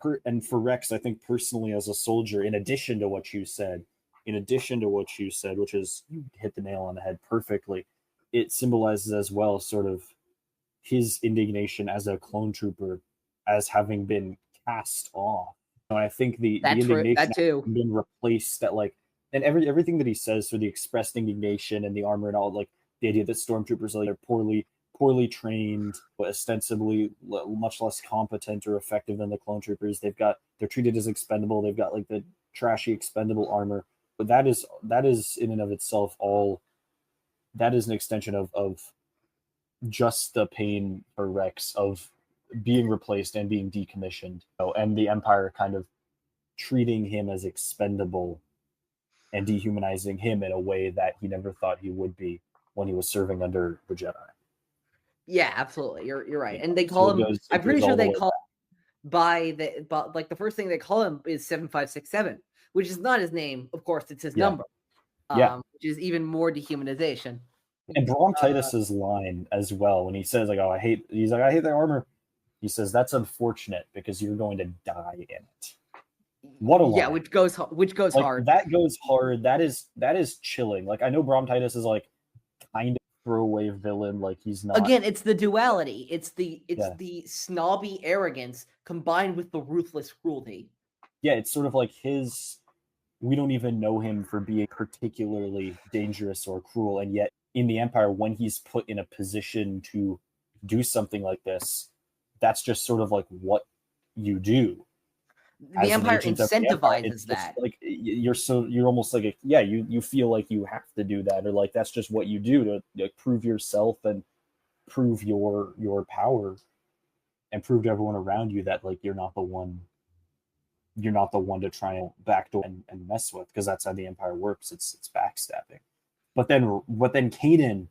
Speaker 2: for Rex, I think personally as a soldier, in addition to what you said, which is, you hit the nail on the head perfectly, it symbolizes as well sort of his indignation as a clone trooper, as having been cast off. And I think the indignation has been replaced that, like, and everything that he says, for the expressed indignation and the armor and all, like the idea that stormtroopers are poorly trained, ostensibly much less competent or effective than the clone troopers. They're treated as expendable. They've got like the trashy expendable armor. But that is in and of itself that is an extension of just the pain for Rex of being replaced and being decommissioned, and the Empire kind of treating him as expendable and dehumanizing him in a way that he never thought he would be when he was serving under the Jedi.
Speaker 1: Yeah, absolutely. You're right. And they call him, I'm pretty sure they call him the first thing they call him is 7567, which is not his name. Of course, it's his number. Which is even more dehumanization.
Speaker 2: And Brom Titus's line as well, when he says like, I hate the armor. He says, that's unfortunate because you're going to die in it. What a line.
Speaker 1: Yeah, which goes
Speaker 2: like,
Speaker 1: hard.
Speaker 2: That goes hard. That is chilling. Like, I know Brom Titus is like kind of throwaway villain, like he's not.
Speaker 1: Again, it's the duality. It's the snobby arrogance combined with the ruthless cruelty.
Speaker 2: Yeah, it's sort of like we don't even know him for being particularly dangerous or cruel, and yet in the Empire, when he's put in a position to do something like this, that's just sort of like what you do.
Speaker 1: The Empire incentivizes that.
Speaker 2: Like you're almost like you feel like you have to do that, or like that's just what you do to like, prove yourself and prove your power, and prove to everyone around you that like you're not the one to try and backdoor and mess with, because that's how the Empire works. It's backstabbing. But then Kanan,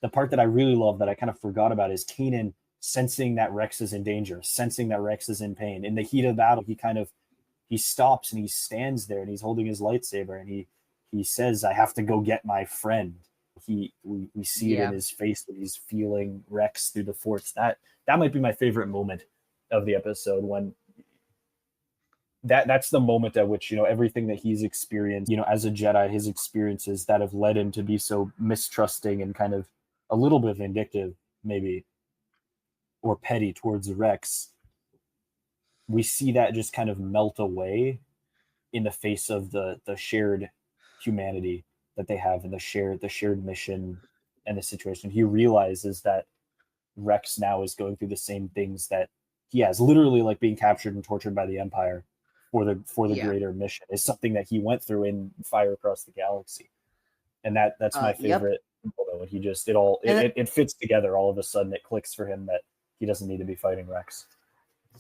Speaker 2: the part that I really love that I kind of forgot about is Kanan sensing that Rex is in danger, sensing that Rex is in pain. In the heat of battle, he stops and he stands there and he's holding his lightsaber and he says, I have to go get my friend. We see it in his face when he's feeling Rex through the Force. That might be my favorite moment of the episode, when that's the moment at which, everything that he's experienced, as a Jedi, his experiences that have led him to be so mistrusting and kind of a little bit vindictive, maybe, or petty towards Rex, we see that just kind of melt away in the face of the shared humanity that they have and the shared mission and the situation. He realizes that Rex now is going through the same things that he has, literally like being captured and tortured by the Empire for the greater mission, is something that he went through in Fire Across the Galaxy. And that's my favorite. Yep. He just it fits together all of a sudden. It clicks for him that he doesn't need to be fighting Rex.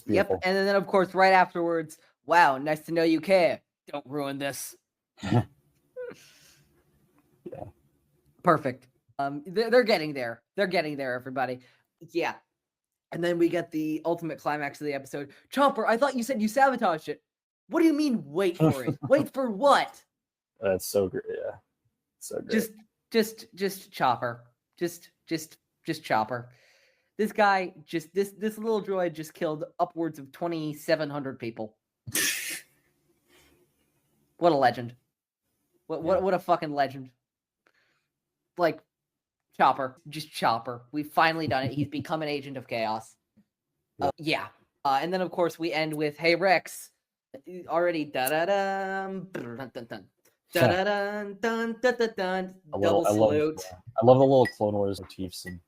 Speaker 1: Yep. And then of course right afterwards, wow, nice to know you care. Don't ruin this.
Speaker 2: Yeah.
Speaker 1: Perfect. They're getting there. They're getting there, everybody. Yeah. And then we get the ultimate climax of the episode. Chopper, I thought you said you sabotaged it. What do you mean wait for it? Wait for what?
Speaker 2: That's so great. Yeah. So great.
Speaker 1: Just Chopper. Just Chopper. This guy this little droid just killed upwards of 2,700 people. What a legend. What a fucking legend. Like, Chopper. Just Chopper. We've finally done it. He's become an agent of chaos. Yeah. And then, of course, we end with, hey, Rex. Already da-da-dum. Dun-dun-dun. Da-da-dun-dun-dun-dun-dun. Double salute.
Speaker 2: I love the little Clone Wars motifs. And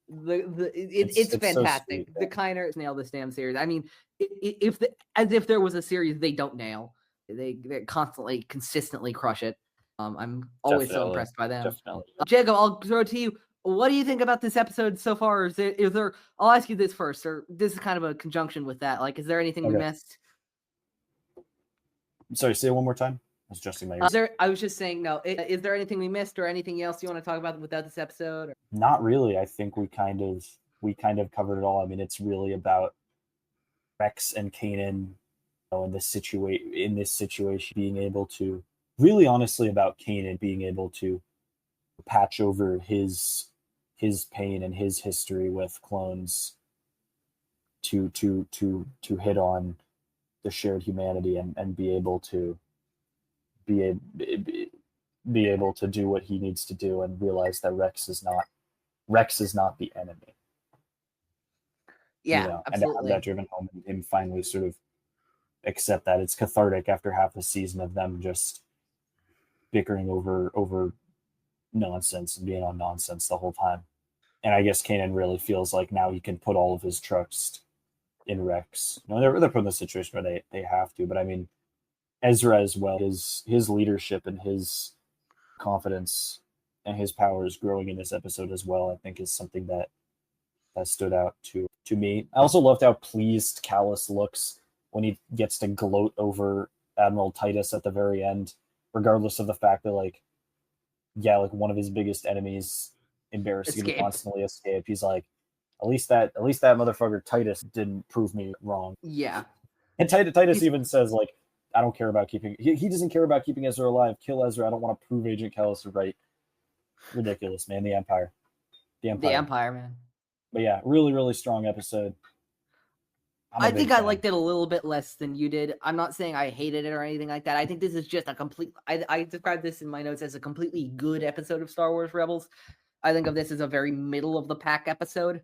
Speaker 1: it's fantastic. So the Kiners nail this damn series. I mean, as if there was a series they don't nail. They consistently crush it. I'm always so impressed by them.
Speaker 2: Definitely.
Speaker 1: Jacob, I'll throw it to you. What do you think about this episode so far? Is there? I'll ask you this first, or this is kind of a conjunction with that. Like, is there anything we missed?
Speaker 2: Sorry, say it one more time. I was adjusting my ears.
Speaker 1: I was just saying, no. Is there anything we missed, or anything else you want to talk about without this episode? Or?
Speaker 2: Not really. I think we kind of covered it all. I mean, it's really about Rex and Kanan in this situation, being able to really honestly about Kanan being able to patch over his pain and his history with clones to hit on the shared humanity and be able to be able to do what he needs to do and realize that Rex is not the enemy.
Speaker 1: Yeah, absolutely.
Speaker 2: And to have that driven home and him finally sort of accept that. It's cathartic after half a season of them just bickering over nonsense and being on nonsense the whole time. And I guess Kanan really feels like now he can put all of his trust in Rex. They're put in the situation where they have to, but I mean, Ezra as well, his leadership and his confidence and his powers growing in this episode as well, I think is something that stood out to me. I also loved how pleased Callus looks when he gets to gloat over Admiral Titus at the very end, regardless of the fact that one of his biggest enemies embarrassingly constantly escaped. He's like, at least that motherfucker Titus didn't prove me wrong.
Speaker 1: Yeah.
Speaker 2: And Titus even says, I don't care about keeping... He doesn't care about keeping Ezra alive. Kill Ezra. I don't want to prove Agent Callus right. Ridiculous, man. The Empire,
Speaker 1: man.
Speaker 2: But yeah, really, really strong episode.
Speaker 1: I think I liked it a little bit less than you did. I'm not saying I hated it or anything like that. I think this is just a complete... I described this in my notes as a completely good episode of Star Wars Rebels. I think of this as a very middle-of-the-pack episode.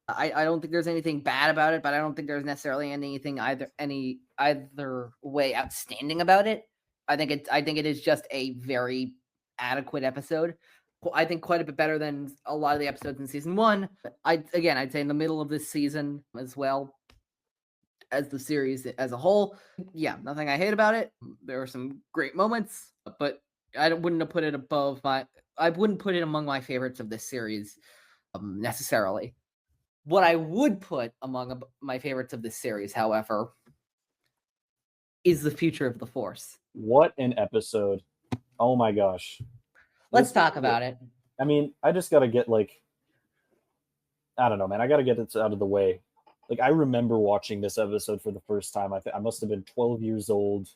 Speaker 1: I don't think there's anything bad about it, but I don't think there's necessarily anything either way outstanding about it. I think it is just a very adequate episode. I think quite a bit better than a lot of the episodes in season 1. I'd say in the middle of this season as well as the series as a whole. Yeah, nothing I hate about it. There are some great moments, but I wouldn't put it among my favorites of this series necessarily. What I would put among my favorites of this series, however, is the future of the Force.
Speaker 2: What an episode. Oh my gosh.
Speaker 1: Let's talk about it.
Speaker 2: I mean, I just got to get I don't know, man. I got to get it out of the way. I remember watching this episode for the first time. I must have been 12 years old.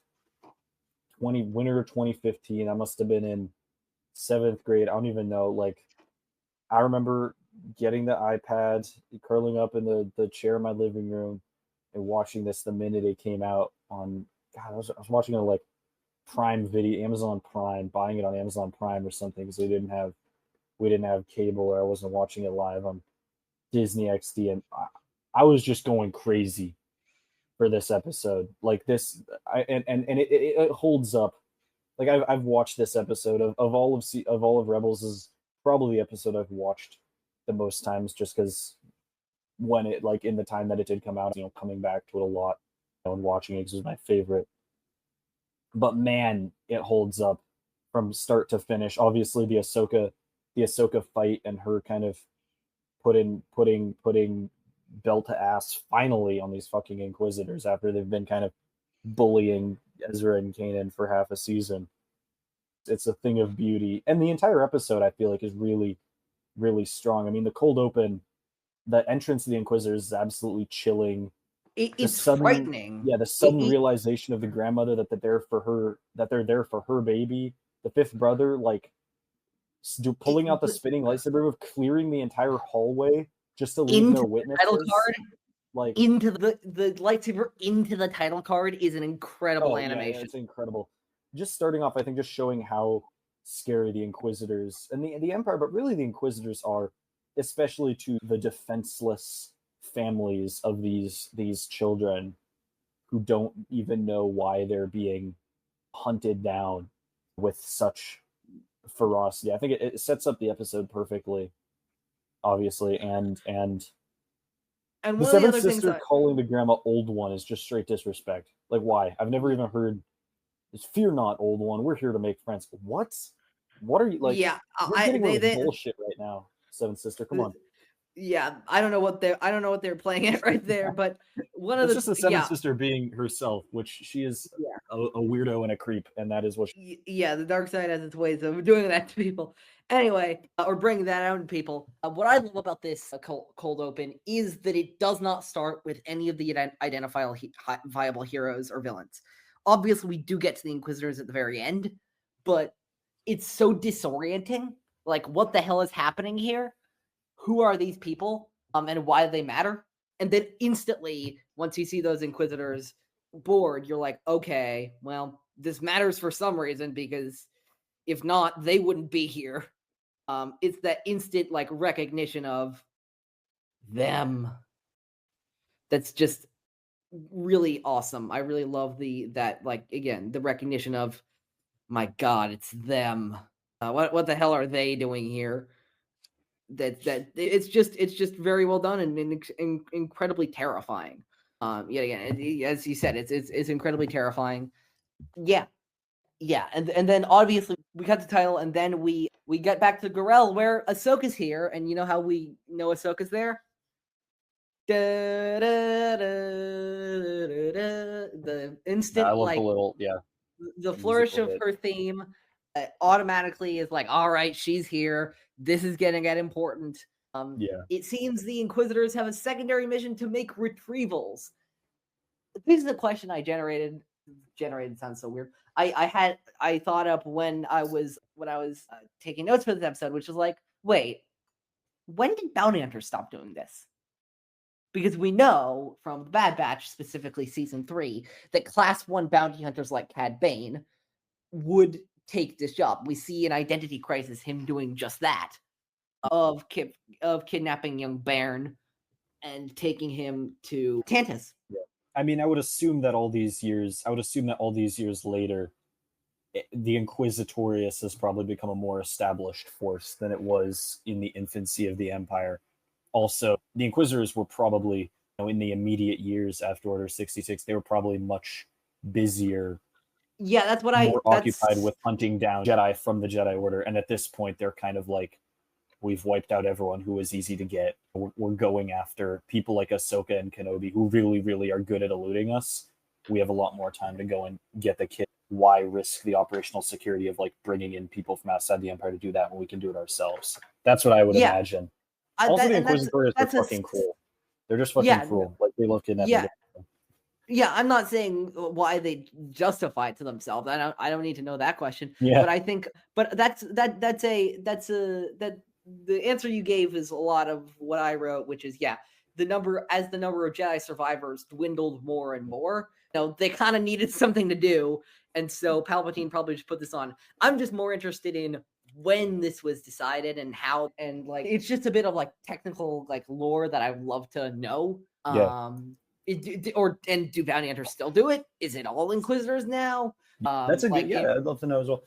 Speaker 2: Winter 2015. I must have been in 7th grade. I don't even know. I remember getting the iPad, curling up in the chair in my living room, and watching this the minute it came out on. God, I was watching it on Prime Video, Amazon Prime, buying it on Amazon Prime or something because we didn't have cable, or I wasn't watching it live on Disney XD, and I was just going crazy for this episode. It holds up. I've watched this episode of all of Rebels is probably the episode I've watched the most times, just because when it in the time that it did come out, coming back to it a lot and watching it, 'cause it was my favorite. But man, it holds up from start to finish. Obviously, the Ahsoka fight and her kind of putting belt to ass finally on these fucking Inquisitors after they've been kind of bullying Ezra and Kanan for half a season. It's a thing of beauty, and the entire episode I feel like is really, really strong. I mean, the cold open, the entrance of the Inquisitors is absolutely chilling.
Speaker 1: It's frightening.
Speaker 2: Yeah, the sudden realization of the grandmother that they're there for her baby. The fifth brother, pulling out the spinning lightsaber move, clearing the entire hallway just to leave no witnesses.
Speaker 1: Title card, into the lightsaber into the title card is an incredible animation.
Speaker 2: Yeah, it's incredible. Just starting off, I think, just showing how scary the Inquisitors and the Empire, but really the Inquisitors are, especially to the defenseless families of these children who don't even know why they're being hunted down with such ferocity. I think it sets up the episode perfectly, obviously, and the seventh sister calling the grandma old one is just straight disrespect. Why? I've never even heard. Fear not, old one. We're here to make friends. What are you like?
Speaker 1: Yeah,
Speaker 2: we're getting bullshit right now, seventh sister. Come on.
Speaker 1: Yeah, I don't know what they're playing at right there, but
Speaker 2: it's just the seventh sister being herself, which she is a weirdo and a creep, and that is what
Speaker 1: yeah, the dark side has its ways of doing that to people. Anyway, or bringing that out to people. What I love about this cold open is that it does not start with any of the viable heroes or villains. Obviously, we do get to the Inquisitors at the very end, but it's so disorienting. Like, what the hell is happening here? Who are these people? And why do they matter? And then instantly, once you see those Inquisitors board, you're like, okay, well, this matters for some reason, because if not, they wouldn't be here. It's that instant like recognition of them. That's just really awesome. I really love that like, again, the recognition of, my God, it's them. What the hell are they doing here? That it's just very well done and incredibly terrifying. Yet again, as you said, it's incredibly terrifying. Yeah, and then obviously we cut the title, and then we get back to Gorel, where Ahsoka's here, and you know how we know Ahsoka's there? The instant,
Speaker 2: I love the little
Speaker 1: the flourish of her theme automatically is like, all right, she's here. This is gonna get important. It seems the Inquisitors have a secondary mission to make retrievals. This is a question I generated. Generated sounds so weird. I thought up when I was taking notes for this episode, which was like, wait, when did bounty hunters stop doing this? Because we know from the Bad Batch, specifically season 3, that class 1 bounty hunters like Cad Bane would take this job. We see in Identity Crisis him doing just that, of kidnapping young Bairn and taking him to Tantus.
Speaker 2: Yeah. I mean, I would assume that all these years later, the Inquisitorius has probably become a more established force than it was in the infancy of the Empire. Also, the Inquisitors were probably, in the immediate years after Order 66, they were probably much busier.
Speaker 1: Yeah, that's what
Speaker 2: more occupied with hunting down Jedi from the Jedi Order. And at this point, they're kind of like, we've wiped out everyone who was easy to get. We're going after people like Ahsoka and Kenobi, who really, really are good at eluding us. We have a lot more time to go and get the kid. Why risk the operational security of like bringing in people from outside the Empire to do that when we can do it ourselves? That's what I would imagine. Also, the Inquisitors are fucking cool. They're just fucking cool. Like, they love kidnapping.
Speaker 1: Yeah, I'm not saying why they justify it to themselves. I don't need to know that question.
Speaker 2: Yeah.
Speaker 1: But I think, that's the answer you gave is a lot of what I wrote, which is the number of Jedi survivors dwindled more and more. They kind of needed something to do, and so Palpatine probably just put this on. I'm just more interested in when this was decided and how, and like, it's just a bit of like technical like lore that I'd love to know. And do bounty hunters still do it? Is it all Inquisitors now?
Speaker 2: That's a good, I'd love to know as well.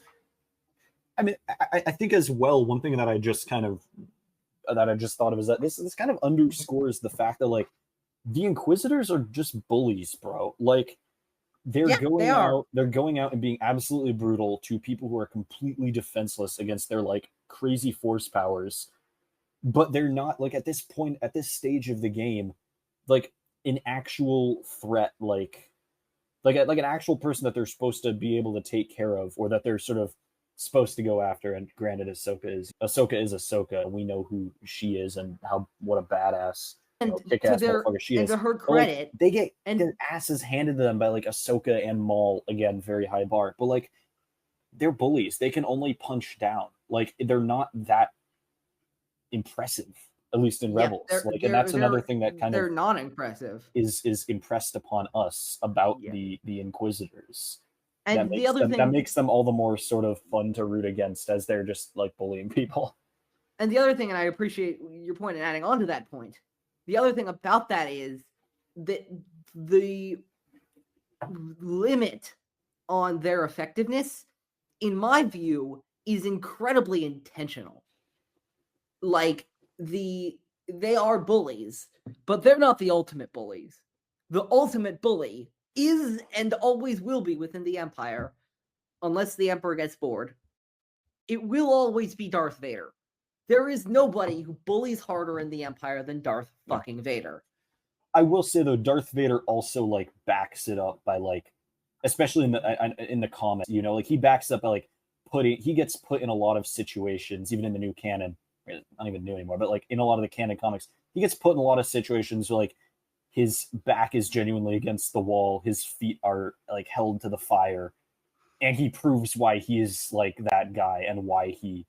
Speaker 2: I mean, I think as well, one thing that I just thought of is that this kind of underscores the fact that like the Inquisitors are just bullies, bro. Like, they're going out and being absolutely brutal to people who are completely defenseless against their like crazy force powers. But they're not, like, at this point, at this stage of the game, like an actual threat, like an actual person that they're supposed to be able to take care of, or that they're sort of supposed to go after. And granted, Ahsoka is Ahsoka. We know who she is and what a badass, kick-ass motherfucker she is.
Speaker 1: And to her credit,
Speaker 2: they get their asses handed to them by like Ahsoka and Maul, again, very high bar. But like, they're bullies. They can only punch down. Like, they're not that impressive, at least in Rebels. And that's another thing that
Speaker 1: they're not impressive
Speaker 2: is impressed upon us about the Inquisitors.
Speaker 1: And
Speaker 2: that makes them all the more sort of fun to root against, as they're just like bullying people.
Speaker 1: And the other thing, and I appreciate your point and adding on to that point, the other thing about that is that the limit on their effectiveness, in my view, is incredibly intentional. Like, they are bullies, but they're not the ultimate bullies. The ultimate bully is and always will be within the Empire, unless the Emperor gets bored. It will always be Darth Vader. There is nobody who bullies harder in the Empire than Darth fucking Vader.
Speaker 2: I will say though, Darth Vader also like backs it up by like, especially in the comics, you know, like he backs up by like he gets put in a lot of situations, even in the new canon, not even new anymore, but like in a lot of the canon comics, he gets put in a lot of situations where like his back is genuinely against the wall, his feet are like held to the fire, and he proves why he is like that guy and why he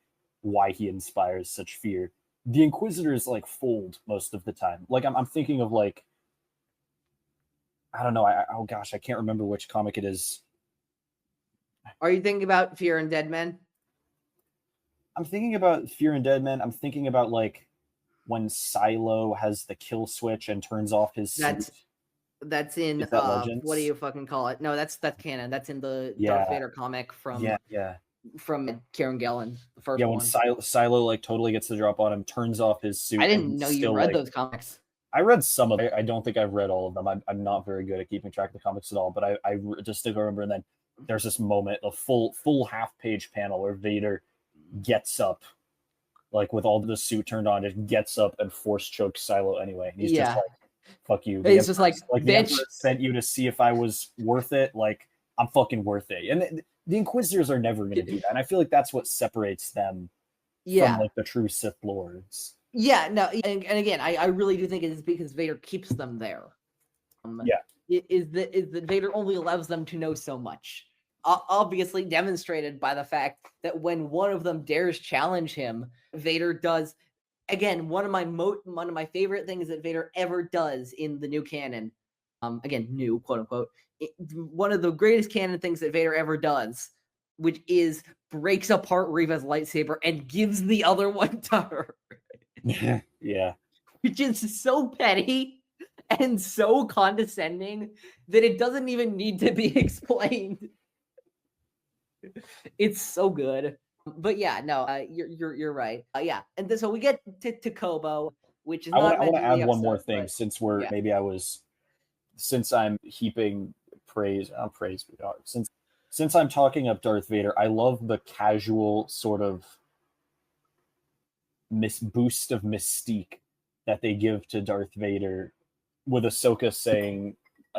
Speaker 2: inspires such fear. The Inquisitors like fold most of the time. Like I'm thinking of like, I don't know. Oh gosh, I can't remember which comic it is.
Speaker 1: Are you thinking about Fear and Dead Men?
Speaker 2: I'm thinking about Fear and Dead Men. I'm thinking about like when Silo has the kill switch and turns off his suit.
Speaker 1: That's in what do you fucking call it? No, that's canon. That's in the Darth Vader comic from from Kieran Gillen, the first one.
Speaker 2: When Silo like totally gets the drop on him, turns off his suit.
Speaker 1: I didn't know you read those comics.
Speaker 2: I read some of it. I don't think I've read all of them. I'm not very good at keeping track of the comics at all, but I just still remember. And then there's this moment, a full half-page panel where Vader gets up, like with all the suit turned on, just gets up and force chokes Silo anyway. And he's just like, fuck you.
Speaker 1: He's just like
Speaker 2: the Emperor sent you to see if I was worth it. Like, I'm fucking worth it. And the Inquisitors are never going to do that. And I feel like that's what separates them from like the true Sith Lords.
Speaker 1: Yeah, no, and again, I really do think it is because Vader keeps them there. Is that Vader only allows them to know so much. Obviously demonstrated by the fact that when one of them dares challenge him, Vader does. Again, one of my favorite things that Vader ever does in the new canon. Again, new quote unquote. One of the greatest canon things that Vader ever does, which is breaks apart Reva's lightsaber and gives the other one to her.
Speaker 2: Yeah.
Speaker 1: Which is so petty and so condescending that it doesn't even need to be explained. It's so good. But yeah, no, you're right. Yeah, and so we get to Kobo, which is
Speaker 2: I want to add one more thing, since we're since I'm heaping praise, since I'm talking up Darth Vader, I love the casual sort of boost of mystique that they give to Darth Vader, with Ahsoka saying,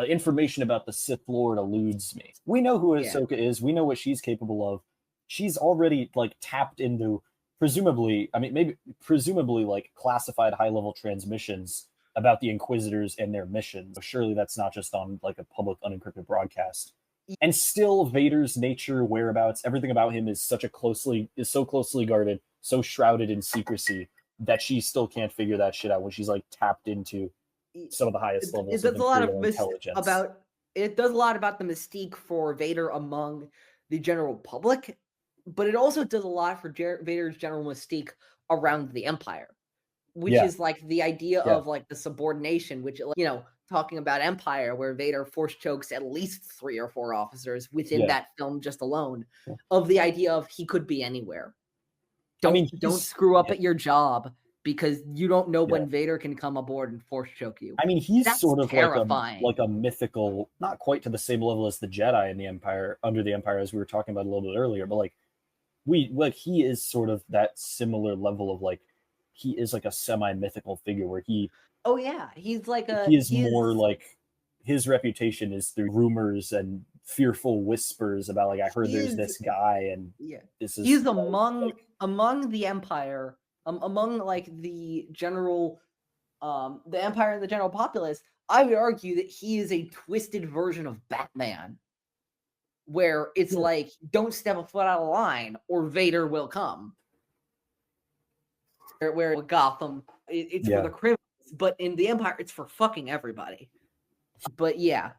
Speaker 2: information about the Sith Lord eludes me. We know who Ahsoka is. We know what she's capable of. She's already like tapped into presumably like classified high-level transmissions about the Inquisitors and their missions. So surely that's not just on like a public unencrypted broadcast. And still, Vader's nature, whereabouts, everything about him is so closely guarded, so shrouded in secrecy, that she still can't figure that shit out when she's like tapped into some of the highest levels of Imperial intelligence.
Speaker 1: It does a lot about the mystique for Vader among the general public, but it also does a lot for Vader's general mystique around the Empire, which is like the idea of like the subordination, which, you know, talking about Empire, where Vader force chokes at least 3 or 4 officers within that film just alone, of the idea of he could be anywhere. Don't screw up at your job, because you don't know when Vader can come aboard and force choke you.
Speaker 2: I mean, That's sort of terrifying. like a mythical, not quite to the same level as the Jedi in the Empire, under the Empire, as we were talking about a little bit earlier, but he is sort of that similar level of like, he is like a semi-mythical figure where he is more like, his reputation is through rumors and fearful whispers about like, I heard there's this guy and
Speaker 1: he's among the Empire, among like the general the Empire and the general populace. I would argue that he is a twisted version of Batman, where it's like, don't step a foot out of line or Vader will come. Where Gotham, it's for the criminals, but in the Empire, it's for fucking everybody. But yeah.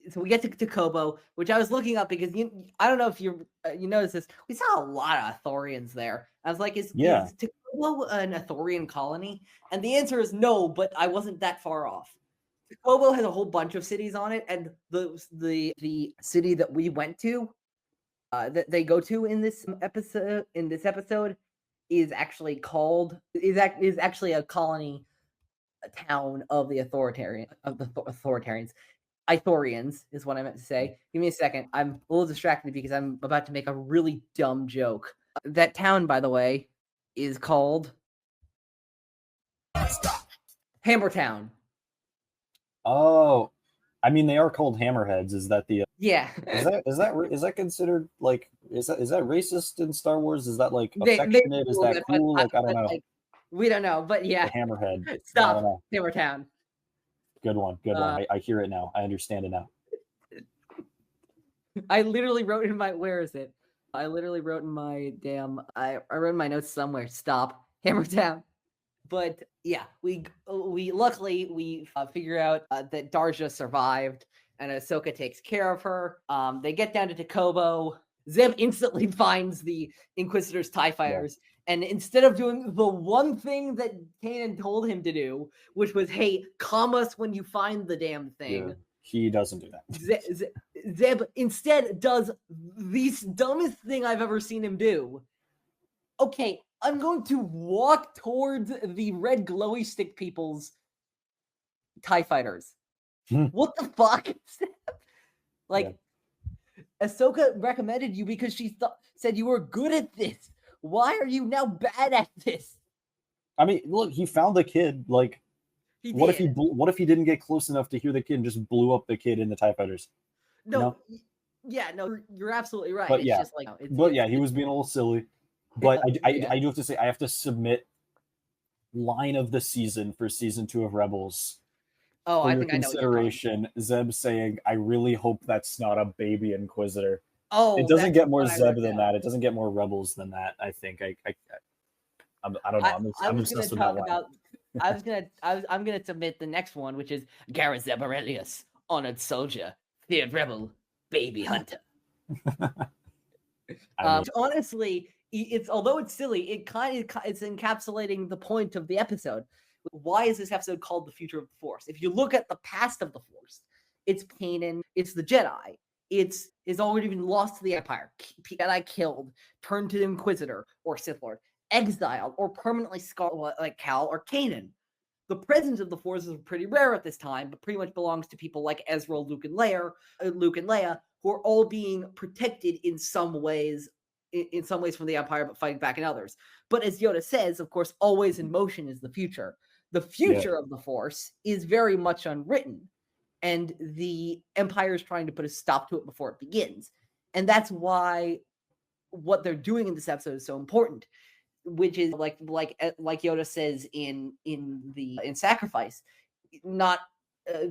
Speaker 1: So we get to Kobo, which I was looking up because I don't know if you noticed this. We saw a lot of Ithorians there. I was like, is Kobo an Ithorian colony? And the answer is no, but I wasn't that far off. Kobo has a whole bunch of cities on it, and the city that we went to, that they go to in this episode, is actually a colony, a town of the authoritarians. Ithorians is what I meant to say. Give me a second. I'm a little distracted because I'm about to make a really dumb joke. That town, by the way, is called Hammertown.
Speaker 2: Oh, I mean, they are called hammerheads. Is that the?
Speaker 1: Yeah.
Speaker 2: Is that considered like is that racist in Star Wars? Is that like affectionate? Is that cool? Like I don't know.
Speaker 1: Like, we don't know, but yeah.
Speaker 2: The hammerhead.
Speaker 1: Stop. I don't know. Hammertown.
Speaker 2: Good one. Good one. I hear it now. I understand it now.
Speaker 1: I literally wrote in my where is it? I literally wrote in my damn I wrote in my notes somewhere. Stop. Hammertown. But yeah, we luckily figure out that Darja survived, and Ahsoka takes care of her. They get down to Takobo. Zeb instantly finds the Inquisitors' TIE fighters, and instead of doing the one thing that Kanan told him to do, which was, "Hey, calm us when you find the damn thing,"
Speaker 2: he doesn't do that.
Speaker 1: Zeb instead does the dumbest thing I've ever seen him do. Okay, I'm going to walk towards the red glowy stick people's TIE fighters. What the fuck? Ahsoka recommended you because she said you were good at this. Why are you now bad at this?
Speaker 2: I mean, look, he found the kid. Like, what if he didn't get close enough to hear the kid and just blew up the kid in the TIE fighters?
Speaker 1: No, you're absolutely right.
Speaker 2: But
Speaker 1: it's just like,
Speaker 2: he was being a little silly. But I do have to say, I have to submit line of the season for season 2 of Rebels.
Speaker 1: Oh,
Speaker 2: I think consideration. Zeb saying, "I really hope that's not a baby Inquisitor." Oh, it doesn't get more Zeb than that. It doesn't get more Rebels than that. I think I don't know. I'm obsessed with that line.
Speaker 1: I'm gonna submit the next one, which is Gareth Zeb Aurelius, honored soldier, feared rebel, baby hunter. Honestly, although it's silly, it's encapsulating the point of the episode. Why is this episode called The Future of the Force? If you look at the past of the Force, it's Kanan, it's the Jedi, it's already been lost to the Empire, Jedi killed, turned to the Inquisitor or Sith Lord, exiled, or permanently scarred like Cal or Kanan. The presence of the Force is pretty rare at this time, but pretty much belongs to people like Ezra, Luke, and Leia, who are all being protected in some ways from the Empire, but fighting back in others. But as Yoda says, of course, always in motion is the future. The future of the Force is very much unwritten, and the Empire is trying to put a stop to it before it begins. And that's why what they're doing in this episode is so important, which is like Yoda says in Sacrifice, not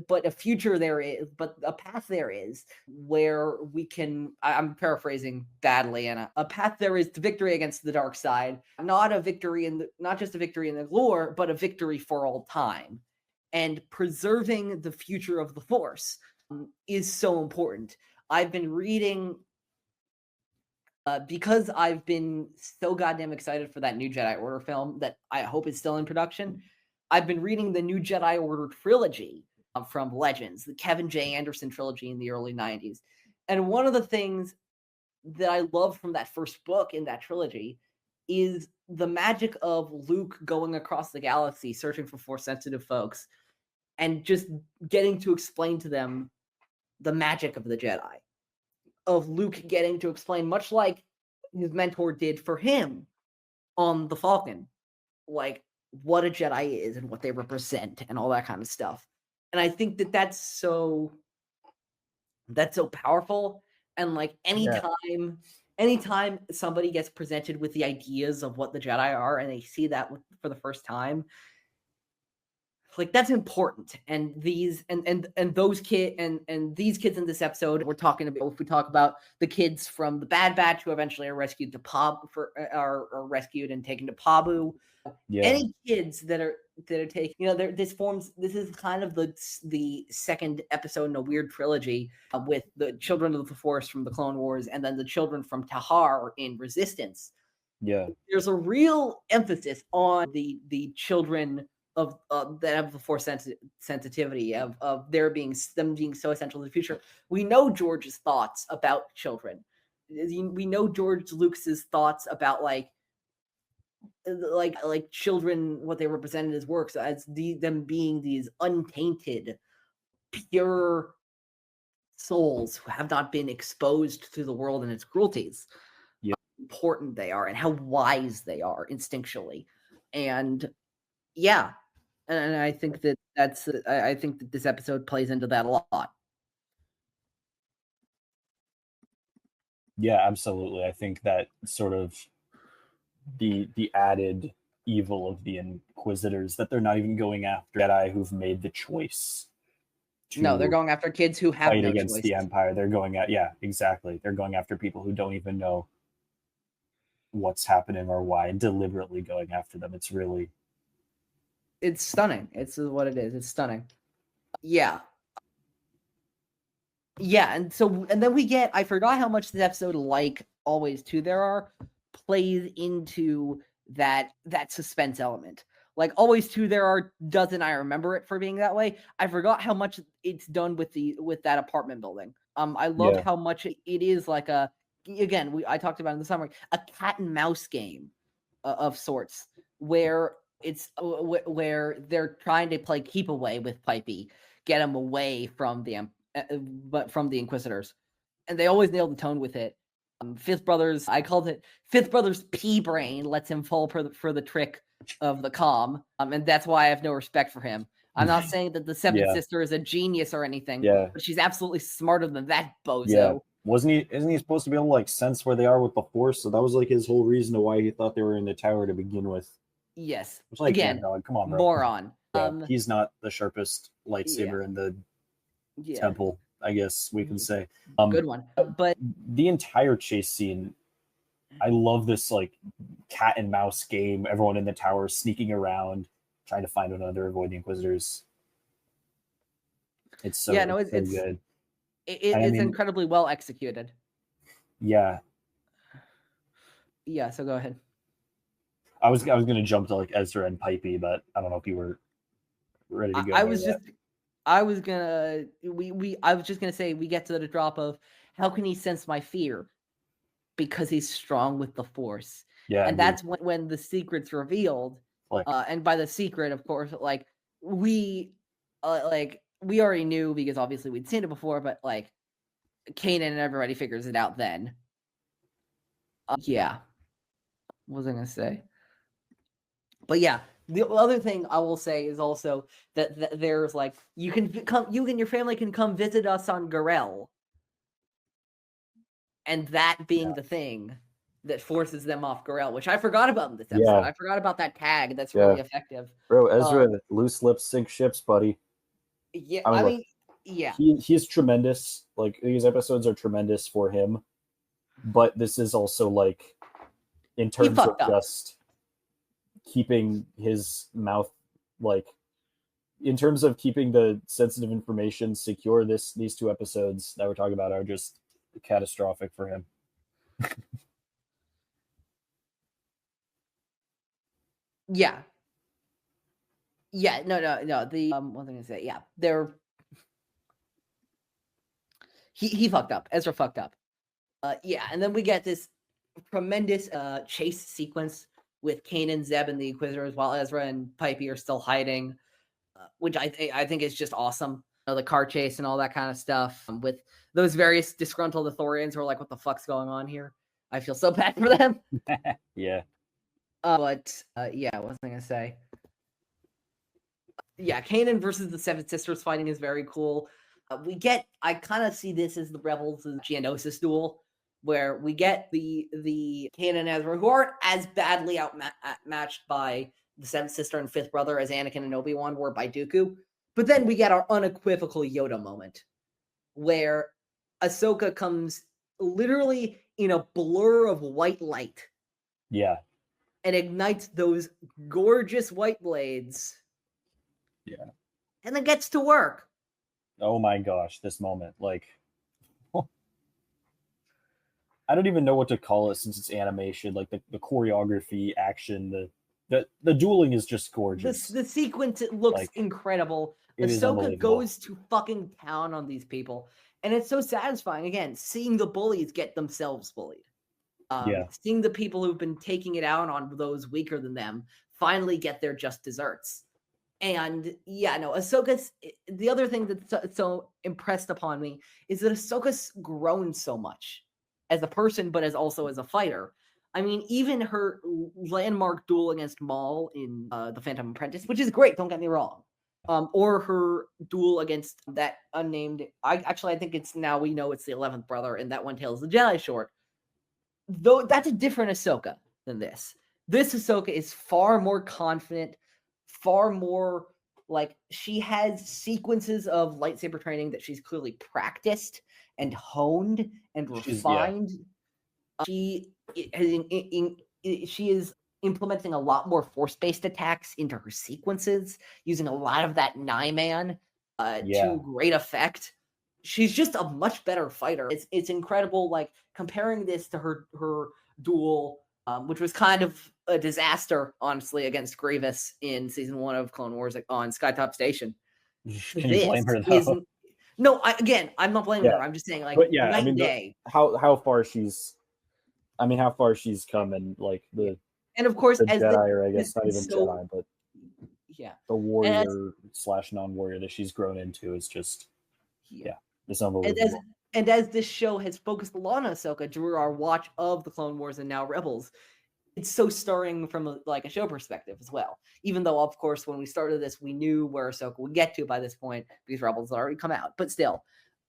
Speaker 1: but a future there is, but a path there is where we can, I'm paraphrasing badly, and a path there is to victory against the dark side, not just a victory in the lore, but a victory for all time. And preserving the future of the Force is so important. I've been reading, because I've been so goddamn excited for that new Jedi Order film that I hope is still in production. I've been reading the new Jedi Order trilogy from Legends, the Kevin J. Anderson trilogy in the early 90s. And one of the things that I love from that first book in that trilogy is the magic of Luke going across the galaxy searching for Force-sensitive folks and just getting to explain to them the magic of the Jedi. Of Luke getting to explain, much like his mentor did for him on the Falcon, like what a Jedi is and what they represent and all that kind of stuff. And I think that that's so powerful. And like anytime somebody gets presented with the ideas of what the Jedi are and they see that for the first time, like that's important. And these those kids and these kids in this episode we're talking about, if we talk about the kids from the Bad Batch who eventually are rescued to are rescued and taken to Pabu. Any kids that are taking, this is kind of the second episode in a weird trilogy with the children of the Force from the Clone Wars and then the children from Tahar in Resistance. There's a real emphasis on the children of that have the Force sensitivity of them being so essential to the future. We know George's thoughts about children. We know George Lucas's thoughts about like children, what they represent in his works as them being these untainted, pure souls who have not been exposed to the world and its cruelties.
Speaker 2: Yeah.
Speaker 1: How important they are and how wise they are instinctually. And yeah, and I think I think that this episode plays into that a lot.
Speaker 2: Yeah, absolutely. I think that sort of the added evil of the Inquisitors, that they're not even going after Jedi who've made the choice.
Speaker 1: No, they're going after kids who have
Speaker 2: fight
Speaker 1: no
Speaker 2: against
Speaker 1: choice.
Speaker 2: the Empire. They're going at exactly. They're going after people who don't even know what's happening or why, and deliberately going after them.
Speaker 1: It's stunning. It's what it is. It's stunning. Yeah. Yeah, and then we get, I forgot how much this episode, like always too there are, plays into that suspense element. Like always too there are, doesn't I remember it for being that way? I forgot how much it's done with that apartment building. I love how much it is like I talked about in the summary, a cat and mouse game of sorts, where it's where they're trying to play keep away with Pipey, get him away from but from the Inquisitors, and they always nail the tone with it. Fifth Brothers, I called it Fifth Brothers pea brain lets him fall for the trick of the calm, and that's why I have no respect for him. I'm not saying that the seventh sister is a genius or anything, but she's absolutely smarter than that bozo.
Speaker 2: Yeah. Isn't he supposed to be able to like sense where they are with the Force? So that was like his whole reason to why he thought they were in the tower to begin with.
Speaker 1: Yes.
Speaker 2: Like,
Speaker 1: again,
Speaker 2: dog, come on, bro.
Speaker 1: Moron.
Speaker 2: He's not the sharpest lightsaber in the temple, I guess we can say.
Speaker 1: Good one. But
Speaker 2: the entire chase scene, I love this like cat and mouse game. Everyone in the tower sneaking around, trying to find one another, avoid the Inquisitors. It's so it's so good.
Speaker 1: It's incredibly well executed.
Speaker 2: Yeah.
Speaker 1: Yeah, so go ahead.
Speaker 2: I was gonna jump to like Ezra and Pipey, but I don't know if you were ready to go.
Speaker 1: I was just gonna say we get to the drop of how can he sense my fear? Because he's strong with the Force. Yeah. And that's when the secret's revealed. And by the secret, of course, like we already knew because obviously we'd seen it before, but like Kanan and everybody figures it out then. What was I gonna say? But yeah, the other thing I will say is also that there's like you and your family can come visit us on Garel, and that being the thing that forces them off Garel, which I forgot about in this episode. I forgot about that tag. That's really effective,
Speaker 2: bro. Ezra, loose lips sink ships, buddy.
Speaker 1: Yeah, I mean,
Speaker 2: he's tremendous. Like these episodes are tremendous for him, but this is also like in terms of just keeping his mouth, like in terms of keeping the sensitive information secure, these two episodes that we're talking about are just catastrophic for him.
Speaker 1: No. The what was I gonna say? They're he fucked up. Ezra fucked up. And then we get this tremendous chase sequence with Kanan, Zeb, and the Inquisitors, while Ezra and Pipey are still hiding, which I think is just awesome. The car chase and all that kind of stuff with those various disgruntled Ithorians who are like, "What the fuck's going on here?" I feel so bad for them.
Speaker 2: Yeah.
Speaker 1: What was I gonna say? Kanan versus the Seven Sisters fighting is very cool. I kind of see this as the Rebels' Geonosis duel, where we get the Kanan and Ezra, who aren't as badly outmatched by the Seventh Sister and Fifth Brother as Anakin and Obi-Wan were by Dooku. But then we get our unequivocal Yoda moment, where Ahsoka comes literally in a blur of white light.
Speaker 2: Yeah.
Speaker 1: And ignites those gorgeous white blades.
Speaker 2: Yeah.
Speaker 1: And then gets to work.
Speaker 2: Oh my gosh, this moment. Like, I don't even know what to call it since it's animation. Like the choreography, action, the dueling is just gorgeous.
Speaker 1: The sequence, it looks incredible. Ahsoka goes to fucking town on these people. And it's so satisfying, again, seeing the bullies get themselves bullied. Seeing the people who've been taking it out on those weaker than them finally get their just desserts. And yeah, no, Ahsoka's, the other thing that's so impressed upon me is that Ahsoka's grown so much as a person, but as also as a fighter. I mean, even her landmark duel against Maul in The Phantom Apprentice, which is great, don't get me wrong. Or her duel against that unnamed, I think it's now we know it's the 11th brother in that One Tales of the Jedi short. Though that's a different Ahsoka than this. This Ahsoka is far more confident, far more like she has sequences of lightsaber training that she's clearly practiced and honed and refined. She is implementing a lot more force-based attacks into her sequences, using a lot of that Nyman to great effect. She's just a much better fighter. It's incredible, like comparing this to her duel, which was kind of a disaster, honestly, against Grievous in season 1 of Clone Wars on Skytop Station.
Speaker 2: Can you blame her though?
Speaker 1: No, I'm not blaming her. I'm just saying, like, night and day.
Speaker 2: How far she's come, and like the
Speaker 1: and of course
Speaker 2: the Jedi, or I guess not even Jedi, but the warrior / non-warrior that she's grown into is just it's unbelievable.
Speaker 1: And as this show has focused a lot on Ahsoka, drew our watch of the Clone Wars and now Rebels, it's so stirring from a show perspective as well. Even though, of course, when we started this, we knew where Ahsoka would get to by this point because Rebels had already come out. But still,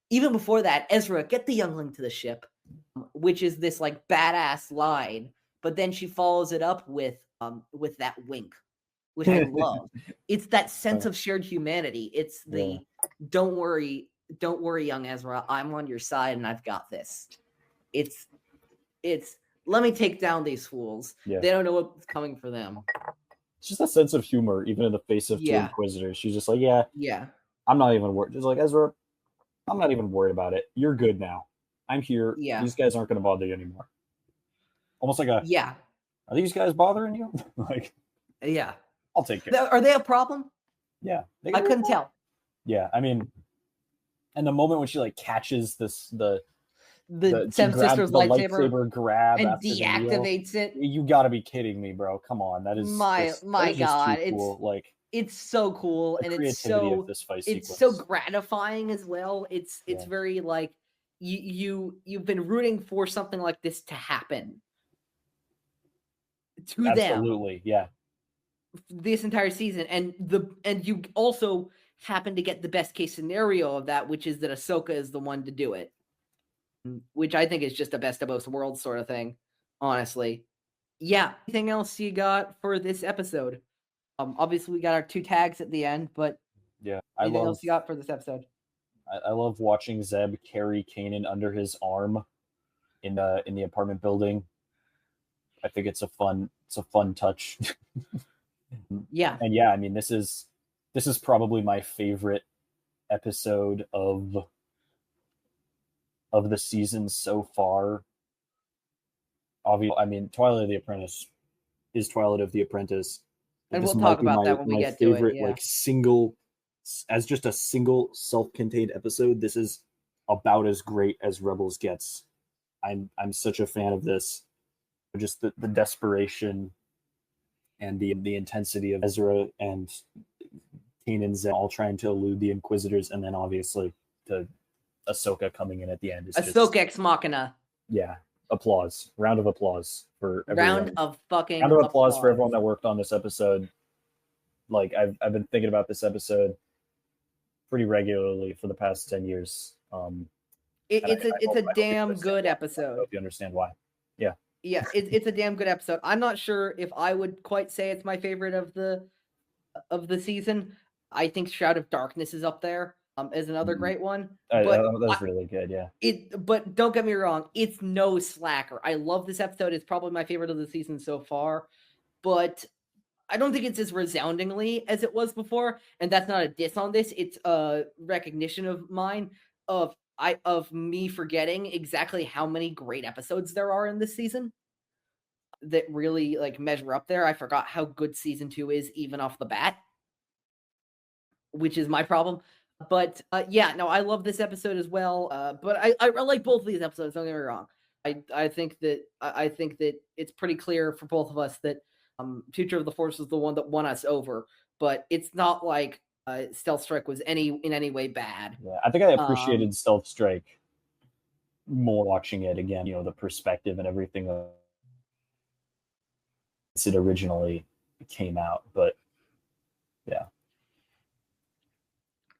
Speaker 1: even before that, Ezra, get the youngling to the ship, which is this like badass line. But then she follows it up with that wink, which I love. It's that sense of shared humanity. It's the don't worry, young Ezra. I'm on your side, and I've got this. It's let me take down these fools. Yeah. They don't know what's coming for them.
Speaker 2: It's just a sense of humor, even in the face of two Inquisitors. She's just like, I'm not even worried. Just like, Ezra, I'm not even worried about it. You're good now. I'm here. Yeah. These guys aren't going to bother you anymore. Almost like are these guys bothering you? Like, I'll take care.
Speaker 1: Are they a problem?
Speaker 2: Yeah.
Speaker 1: I couldn't tell.
Speaker 2: Yeah. I mean, and the moment when she like catches the
Speaker 1: Seven Sisters
Speaker 2: lightsaber grab
Speaker 1: and deactivates it.
Speaker 2: You got to be kidding me, bro. Come on. That is
Speaker 1: my God.
Speaker 2: Cool. Like,
Speaker 1: it's so cool, and it's so gratifying as well. It's very like you've been rooting for something like this to happen to them.
Speaker 2: Absolutely, yeah.
Speaker 1: This entire season, and you also happen to get the best case scenario of that, which is that Ahsoka is the one to do it, which I think is just a best of both worlds sort of thing, honestly. Yeah. Anything else you got for this episode? Obviously we got our 2 tags at the end, but anything else you got for this episode?
Speaker 2: I love watching Zeb carry Kanan under his arm in the apartment building. I think it's a fun touch.
Speaker 1: Yeah.
Speaker 2: And I mean, this is probably my favorite episode of the season so far. Obviously, I mean, Twilight of the Apprentice is Twilight of the Apprentice.
Speaker 1: And we'll talk about that when we get to it.
Speaker 2: Like single self-contained episode. This is about as great as Rebels gets. I'm such a fan of this. Just the desperation and the intensity of Ezra and Kanan's all trying to elude the Inquisitors, and then obviously the Ahsoka coming in at the end.
Speaker 1: Ahsoka ex machina.
Speaker 2: Yeah. Applause. Round of applause for everyone.
Speaker 1: Round of
Speaker 2: applause for everyone that worked on this episode. Like, I've been thinking about this episode pretty regularly for the past 10 years.
Speaker 1: It's a damn good episode.
Speaker 2: I hope you understand why. Yeah.
Speaker 1: Yeah, it's a damn good episode. I'm not sure if I would quite say it's my favorite of the season. I think Shroud of Darkness is up there as another great one.
Speaker 2: That's really good, yeah.
Speaker 1: But don't get me wrong, it's no slacker. I love this episode. It's probably my favorite of the season so far, but I don't think it's as resoundingly as it was before. And that's not a diss on this. It's a recognition of mine of me forgetting exactly how many great episodes there are in this season that really like measure up there. I forgot how good season 2 is even off the bat, which is my problem. But I love this episode as well. But I like both of these episodes. Don't get me wrong. I think that it's pretty clear for both of us that Future of the Force is the one that won us over. but it's not like Stealth Strike was in any way bad.
Speaker 2: Yeah, I think I appreciated Stealth Strike more watching it again. The perspective and everything it originally came out, but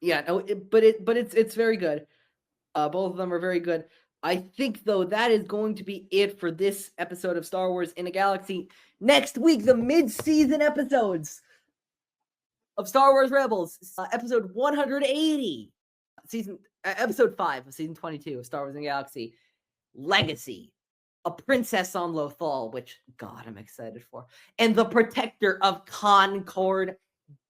Speaker 1: it's very good. Both of them are very good. I think, though, that is going to be it for this episode of Star Wars in a Galaxy. Next week, the mid-season episodes of Star Wars Rebels, episode 180, episode 5 of season 22 of Star Wars in a Galaxy, Legacy, a princess on Lothal, which, God, I'm excited for, and the protector of Concord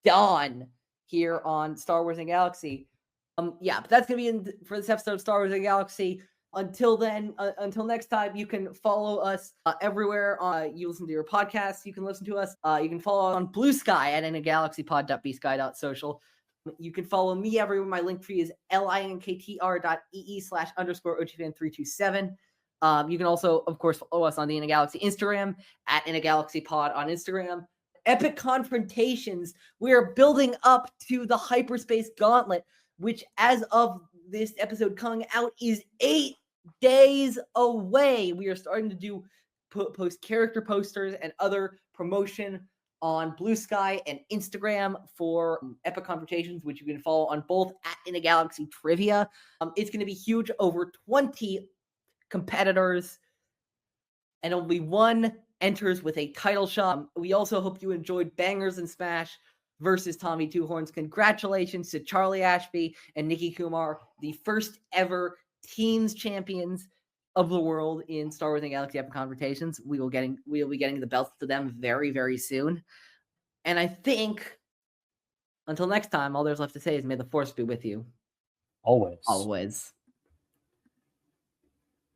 Speaker 1: Dawn here on Star Wars in a Galaxy. But that's going to be for this episode of Star Wars in a Galaxy. Until then, until next time, you can follow us everywhere. You listen to your podcasts. You can listen to us. You can follow us on Blue Sky at inaGalaxyPod.bsky.social. You can follow me everywhere. My link tree is linktr.ee/_OGFan327. You can also, of course, follow us on the In a Galaxy Instagram at inaGalaxyPod on Instagram. Epic Confrontations. We are building up to the Hyperspace Gauntlet, which, as of this episode coming out, is 8 days away. We are starting to do post character posters and other promotion on Blue Sky and Instagram for Epic Confrontations, which you can follow on both at In a Galaxy Trivia. It's going to be huge, over 20 competitors, and only one enters with a title shot. We also hope you enjoyed Bangers and Smash versus Tommy Two Horns. Congratulations to Charlie Ashby and Nikki Kumar, the first ever teens champions of the world in Star Wars and Galaxy Epic Confrontations. We will be getting the belts to them very, very soon. And I think until next time, all there's left to say is may the Force be with you.
Speaker 2: Always.
Speaker 1: Always.